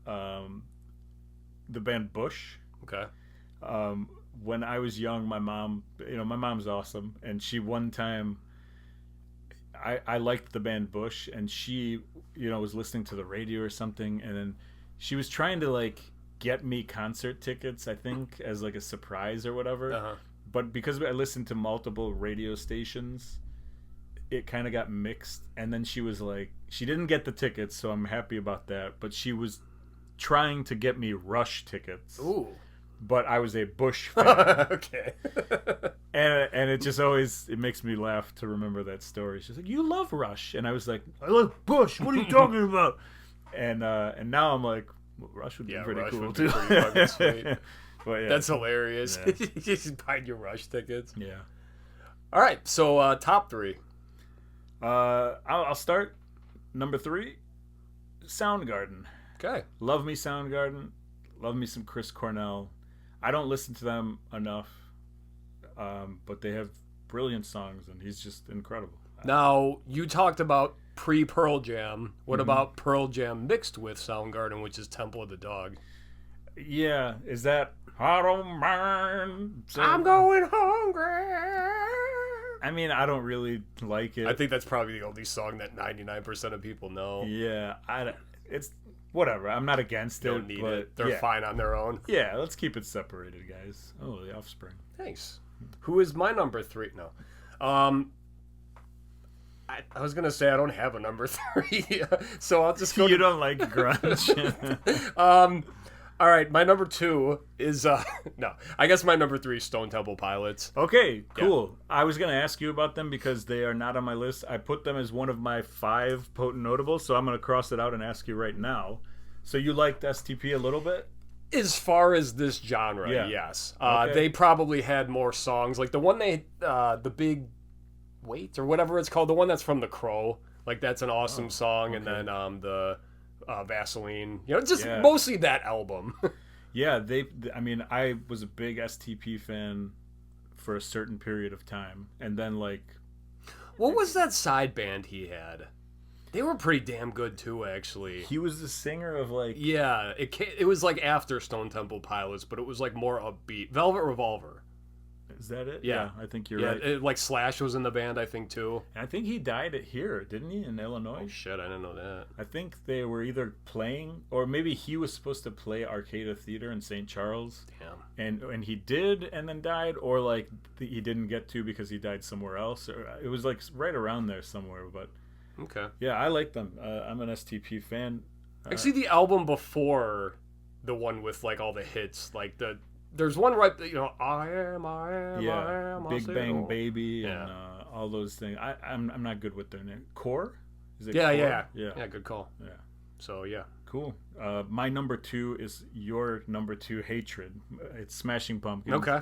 the band Bush. Okay. When I was young, my mom's awesome, and she one time, I liked the band Bush, and she, was listening to the radio or something, and then she was trying to like get me concert tickets, I think, as like a surprise or whatever. Uh-huh. But because I listened to multiple radio stations, it kind of got mixed, and then she was like, she didn't get the tickets, so I'm happy about that, but she was trying to get me Rush tickets. Ooh. But I was a Bush fan. Okay. and it just always, it makes me laugh to remember that story. She's like, "You love Rush." And I was like, "I love Bush. What are you talking about?" And now I'm like, well, Rush would be pretty Rush cool would too. Be pretty fucking sweet. But yeah. That's hilarious. Yeah. You just buying your Rush tickets. Yeah. All right, so top three. I'll start. Number 3, Soundgarden. Okay. Love me Soundgarden. Love me some Chris Cornell. I don't listen to them enough, but they have brilliant songs, and he's just incredible. Now, you talked about pre-Pearl Jam. What about Pearl Jam mixed with Soundgarden, which is Temple of the Dog? Yeah, is that I don't mind? I'm going hungry. I mean, I don't really like it. I think that's probably the only song that 99% of people know. Yeah, it's whatever. I'm not against it. Don't need but it. They're fine on their own. Yeah, let's keep it separated, guys. Oh, the Offspring. Thanks. Who is my number 3? No. I was going to say I don't have a number 3, so I'll just go You don't like grunge. All right, my number 2 is no. I guess my number 3 is Stone Temple Pilots. Okay, cool. Yeah. I was going to ask you about them because they are not on my list. I put them as one of my 5 potent notables, so I'm going to cross it out and ask you right now. So you liked STP a little bit? As far as this genre, yes. Okay. They probably had more songs. Like the one the Big Wait or whatever it's called, the one that's from The Crow. Like that's an awesome song. Okay. And then the Vaseline. Just mostly that album. Yeah, I mean, I was a big STP fan for a certain period of time. And then like... What was that side band he had? They were pretty damn good too, actually. He was the singer of like... Yeah, it was like after Stone Temple Pilots, but it was like more upbeat. Velvet Revolver. Is that it? Yeah, I think you're right. Like Slash was in the band, I think, too. And I think he died here, didn't he, in Illinois? Oh, shit, I didn't know that. I think they were either playing, or maybe he was supposed to play Arcada Theater in St. Charles. Damn. And he did and then died, or like he didn't get to because he died somewhere else. Or it was like right around there somewhere, but... Okay. Yeah, I like them. I'm an STP fan. Actually, the album before the one with like all the hits, like there's one right, I am, Big Bang Baby, and all those things. I'm not good with their name. Core? Is it yeah, Core? Yeah, good call. Yeah. So yeah. Cool. My number 2 is your number 2, Hatred. It's Smashing Pumpkins. Okay.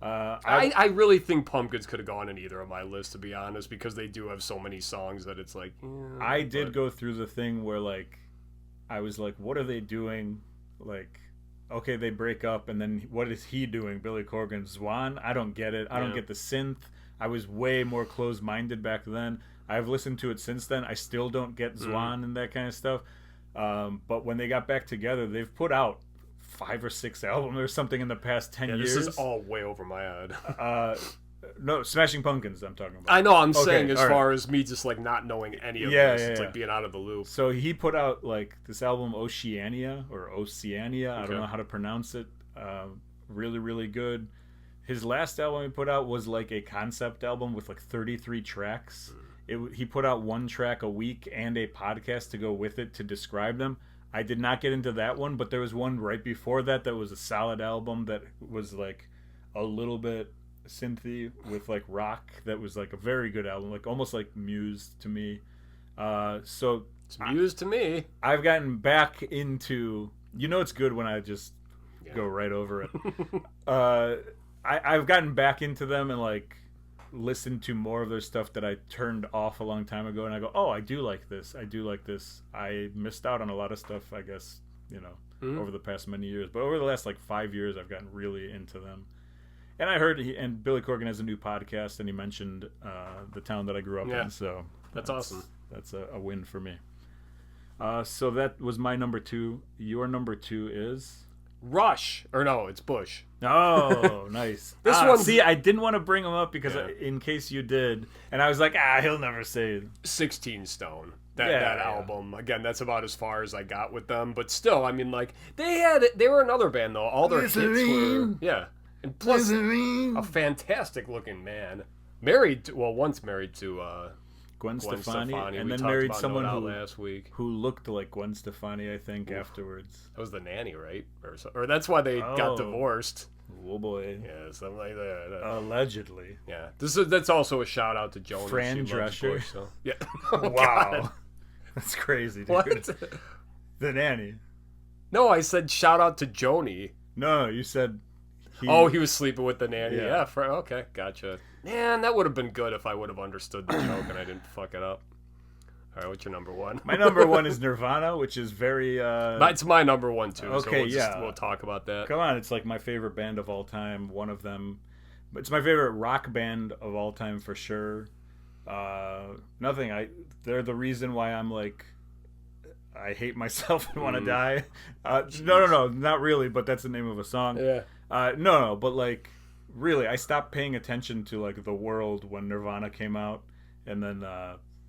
I really think Pumpkins could have gone in either of my lists, to be honest, because they do have so many songs that it's like... I did go through the thing where, like, I was like, what are they doing? Like, okay, they break up, and then what is he doing? Billy Corgan, Zwan? I don't get it. I don't get the synth. I was way more closed-minded back then. I've listened to it since then. I still don't get Zwan and that kind of stuff. But when they got back together, they've put out 5 or 6 albums or something in the past 10 years. This is all way over my head. No, Smashing Pumpkins I'm talking about. I know, I'm Okay, saying as all right. far as me just like not knowing any of Yeah, this. yeah, It's yeah. like being out of the loop. So he put out like this album Oceania or Oceania. I don't Okay. know how to pronounce it. Really, really good. His last album he put out was like a concept album with like 33 tracks. He put out one track a week and a podcast to go with it to describe them. I did not get into that one, but there was one right before that was a solid album that was like a little bit synthy with like rock. That was like a very good album, like almost like Muse to me. So It's Muse to me. I've gotten back into, it's good when I just go right over it. I've gotten back into them and like listened to more of their stuff that I turned off a long time ago, and I go, oh, I do like this. I missed out on a lot of stuff, I guess, over the past many years. But over the last like 5 years, I've gotten really into them. And I heard, and Billy Corgan has a new podcast, and he mentioned the town that I grew up in. So that's awesome. That's a win for me. So that was my number 2. Your number 2 is Rush. Or no, it's Bush. Oh, nice. This one. See, I didn't want to bring him up because in case you did, and I was like, he'll never say it. 16 Stone. That album. Again, that's about as far as I got with them. But still, I mean, like, they were another band, though. All their hits were... Yeah. And plus, a fantastic looking man. Once married to Gwen Stefani, and we then talked married about someone last week. who looked like Gwen Stefani, I think, afterwards. That was the nanny, right? Or that's why they got divorced. Oh boy. Yeah, something like that. Allegedly. Yeah. That's also a shout out to Jonas. Fran She loves Drescher. Bush, so. Yeah. Oh, Wow. God. That's crazy, dude. What? The nanny. No, I said shout out to Joni. No, you said He was sleeping with the nanny. Yeah. Okay, gotcha. Man, that would have been good if I would have understood the joke and I didn't fuck it up. All right, what's your number 1? My number 1 is Nirvana, which is very... It's my number 1, too, okay, so we'll talk about that. Come on, it's like my favorite band of all time, one of them. It's my favorite rock band of all time for sure. They're the reason why I'm like... I hate myself and want to die. No, not really, but that's the name of a song. Yeah. No, but like, really, I stopped paying attention to like the world when Nirvana came out, and then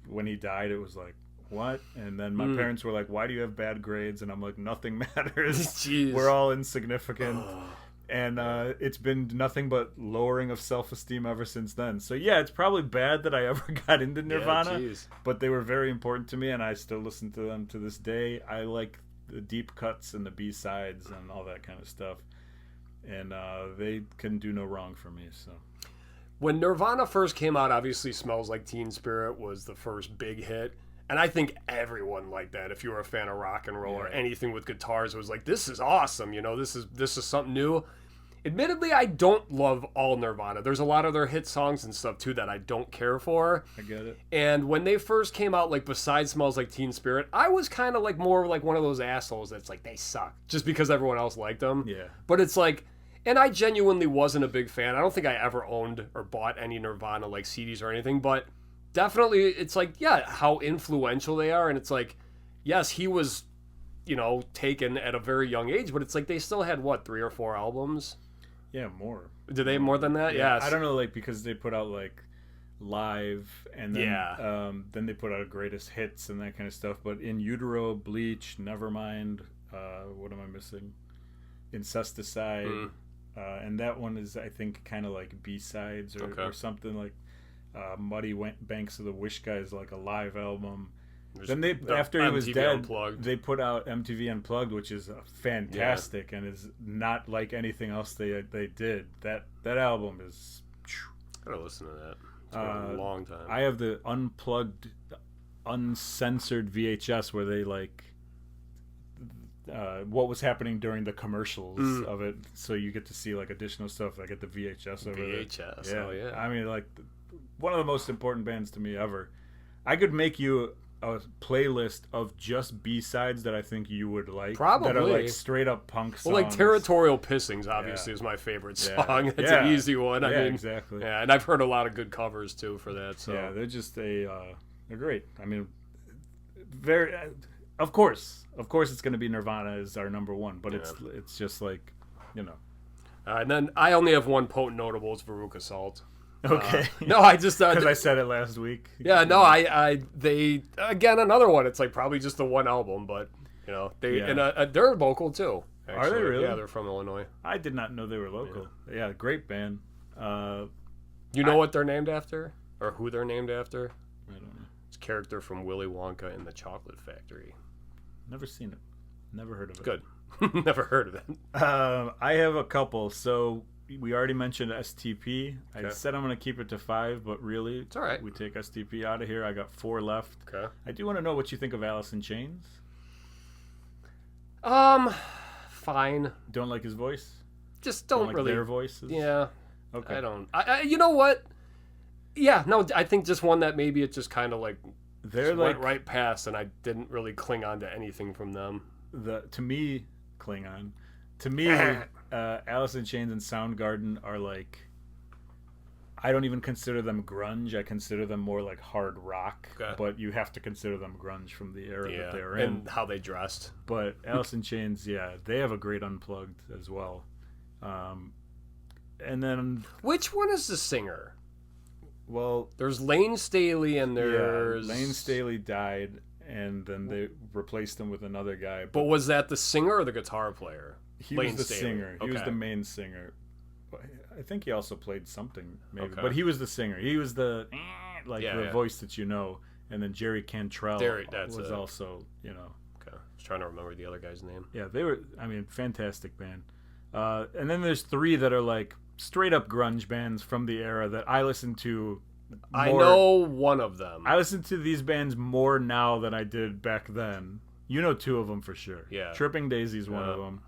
when he died, it was like, what? And then my parents were like, why do you have bad grades? And I'm like, nothing matters. Jeez. We're all insignificant. And it's been nothing but lowering of self-esteem ever since then. So yeah, it's probably bad that I ever got into Nirvana, but they were very important to me, and I still listen to them to this day. I like the deep cuts and the B-sides and all that kind of stuff. And they can do no wrong for me. So when Nirvana first came out, obviously Smells Like Teen Spirit was the first big hit. And I think everyone liked that. If you were a fan of rock and roll or anything with guitars, it was like, this is awesome. This is something new. Admittedly, I don't love all Nirvana. There's a lot of their hit songs and stuff, too, that I don't care for. I get it. And when they first came out, like, besides Smells Like Teen Spirit, I was kind of like more like one of those assholes that's like, they suck. Just because everyone else liked them. Yeah. But it's like... And I genuinely wasn't a big fan. I don't think I ever owned or bought any Nirvana, like, CDs or anything, but... Definitely, it's like, how influential they are. And it's like, yes, he was, taken at a very young age, but it's like they still had, 3 or 4 albums? Yeah, more. Did they more than that? Yeah. Yes. I don't know, like, because they put out, like, Live, and then they put out Greatest Hits and that kind of stuff. But In Utero, Bleach, Nevermind, what am I missing? Incesticide. And that one is, I think, kind of like B-sides or something like... Muddy Banks of the Wish Guys, like a live album. Then after he was dead, Unplugged. They put out MTV Unplugged, which is fantastic and is not like anything else they did. That album is. I gotta listen to that. It's been a long time. I have the unplugged, uncensored VHS where they like what was happening during the commercials of it, so you get to see like additional stuff. I get the VHS over there. VHS, oh yeah. I mean, like. One of the most important bands to me ever. I could make you a playlist of just B-sides that I think you would like. Probably. That are like straight up punk songs. Well, like Territorial Pissings obviously is my favorite song. It's an easy one. I mean, exactly. Yeah, and I've heard a lot of good covers too for that. So yeah, they're just they're great. I mean, very. Of course, it's going to be Nirvana is our number 1, but it's just like, And then I only have one potent notable. It's Veruca Salt. Okay. No, I just because I said it last week. Yeah, no, they again another one. It's like probably just the one album, but you know they're local too. Actually. Are they really? Yeah, they're from Illinois. I did not know they were local. Yeah, great band. You know what they're named after, or who they're named after? I don't know. It's a character from Willy Wonka and the Chocolate Factory. Never seen it. Never heard of it. Good. Never heard of it. I have a couple. So we already mentioned STP. Okay. I said I'm going to keep it to 5, but really, It's all right. we take STP out of here. I got 4 left. Okay. I do want to know what you think of Alice in Chains. Fine. Don't like his voice? Just don't like really. their voices? Yeah. Okay. I don't. You know what? Yeah. No. I think just one that maybe it just kind of like They're just like went right past, and I didn't really cling on to anything from them. to me, Klingon. To me, Alice in Chains and Soundgarden are like. I don't even consider them grunge. I consider them more like hard rock. Okay. But you have to consider them grunge from the era that they're in. And how they dressed. But Alice in Chains, yeah, they have a great Unplugged as well. And then, Which one is the singer? well, There's Lane Staley and there's Lane Staley died, and then they replaced him with another guy. But was that the singer or the guitar player? he Lane was the Staley. singer. He was Okay. the main singer. But I think he also played something, maybe. Okay. But he was the singer. He was the Yeah. voice that you know. And then Jerry Cantrell That's was it. also, you know. Okay. I was trying to remember the other guy's name. Yeah, they were, I mean, fantastic band. And then there's 3 that are like straight up grunge bands from the era that I listen to more. I know one of them. I listen to these bands more now than I did back then. You know 2 of them for sure. Yeah. Tripping Daisy's one of them.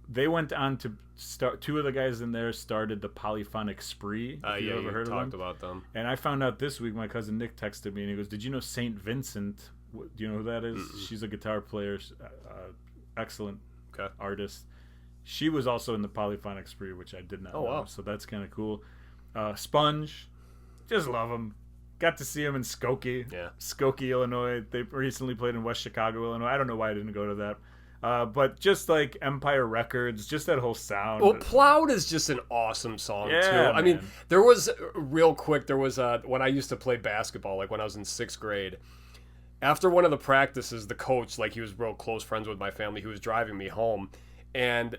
They went on to start. 2 of the guys in there started the Polyphonic Spree. If you ever heard of them? talked about them. And I found out this week, my cousin Nick texted me and he goes, "Did you know Saint Vincent? Do you know who that is? She's a guitar player, excellent artist. She was also in the Polyphonic Spree, which I did not know. Wow. So that's kind of cool. Sponge, just love them. Got to see them in Skokie. Yeah. Skokie, Illinois. They recently played in West Chicago, Illinois. I don't know why I didn't go to that. But just like Empire Records, just that whole sound. Well, Plowed is just an awesome song too. Yeah, I mean, man. there was real quick. There was when I used to play basketball, like when I was in 6th grade. After one of the practices, the coach, like he was real close friends with my family, he was driving me home, and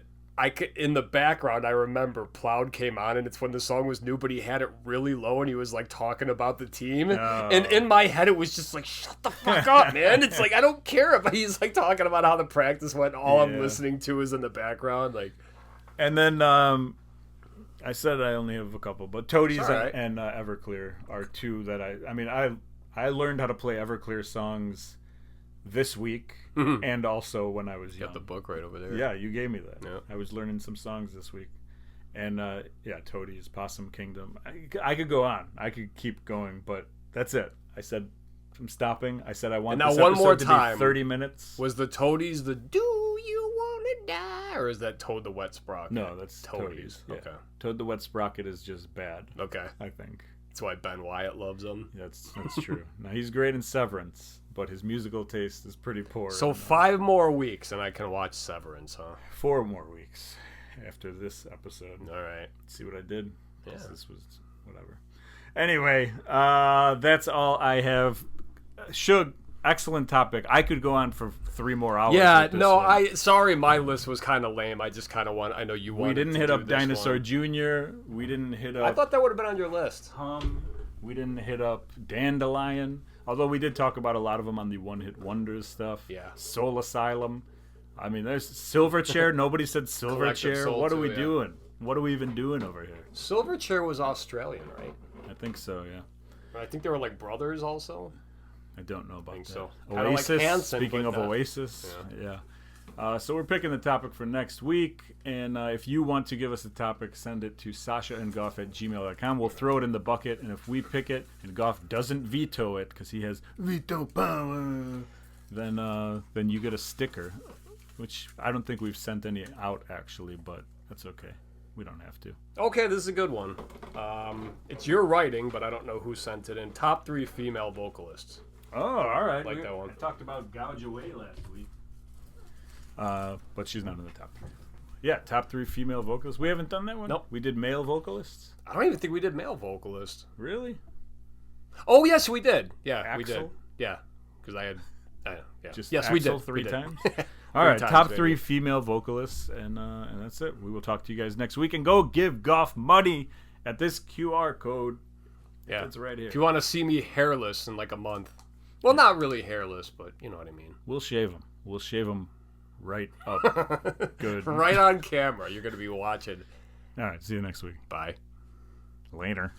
in the background, I remember Plowed came on, and it's when the song was new, but he had it really low, and he was like talking about the team, and in my head, it was just like, shut the fuck up, man. It's like, I don't care if he's like talking about how the practice went. All I'm listening to is in the background, like. And then I said I only have a couple, but Toadies right. and Everclear are 2 that I learned how to play Everclear songs this week and also when I was young. Got the book right over there. Yeah, you gave me that. Yeah. I was learning some songs this week. And Toadies, Possum Kingdom. I could go on. I could keep going, but that's it. I said I'm stopping. I said I want And now this one episode more to time. be 30 minutes. Was the Toadies the Do You Wanna Die? Or is that Toad the Wet Sprocket? No, that's Toadies. Yeah. Okay. Toad the Wet Sprocket is just bad. Okay. I think. That's why Ben Wyatt loves him. That's true. Now he's great in Severance, but his musical taste is pretty poor. So 5 more weeks and I can watch Severance, huh? 4 more weeks after this episode. All right. See what I did? Yeah. This was whatever. Anyway, that's all I have. Shug, excellent topic. I could go on for 3 more hours. Yeah, with this no, one. sorry, my list was kind of lame. I just kind of I know you wanted We didn't to hit do up this Dinosaur one. Jr. We didn't hit up I thought that would have been on your list. Hum. We didn't hit up Dandelion. Although we did talk about a lot of them on the One Hit Wonders stuff. Yeah. Soul Asylum. I mean, there's Silverchair. Nobody said Collective Silverchair. Soul What are too, we yeah. doing? What are we even doing over here? Silverchair was Australian, right? I think so, yeah. I think they were like brothers also. I don't know about think that. so. Kinda like Oasis. Hanson, Speaking but, of Oasis, yeah. So we're picking the topic for next week, and if you want to give us a topic, send it to sashaandgoff@gmail.com. We'll throw it in the bucket, and if we pick it and Goff doesn't veto it because he has veto power, then you get a sticker, which I don't think we've sent any out actually, but that's okay. We don't have to. Okay, this is a good one. It's your writing, but I don't know who sent it in. Top 3 female vocalists. Oh, all right. Like that one. I talked about Gouge Away last week. But she's not in the top 3. Yeah, top 3 female vocalists. We haven't done that one? Nope. We did male vocalists? I don't even think we did male vocalist. Really? Oh, yes, we did. Yeah, we did. Axel? Yeah, because I yeah. Just yes, Axel we did. 3 We did. times? All right, times, top baby. 3 female vocalists, and that's it. We will talk to you guys next week, and go give Goff money at this QR code. Yeah, It's right here. If you want to see me hairless in like a month, well, not really hairless, but you know what I mean. We'll shave him. We'll shave him right up. Good. Right on camera. You're going to be watching. All right, see you next week. Bye. Later.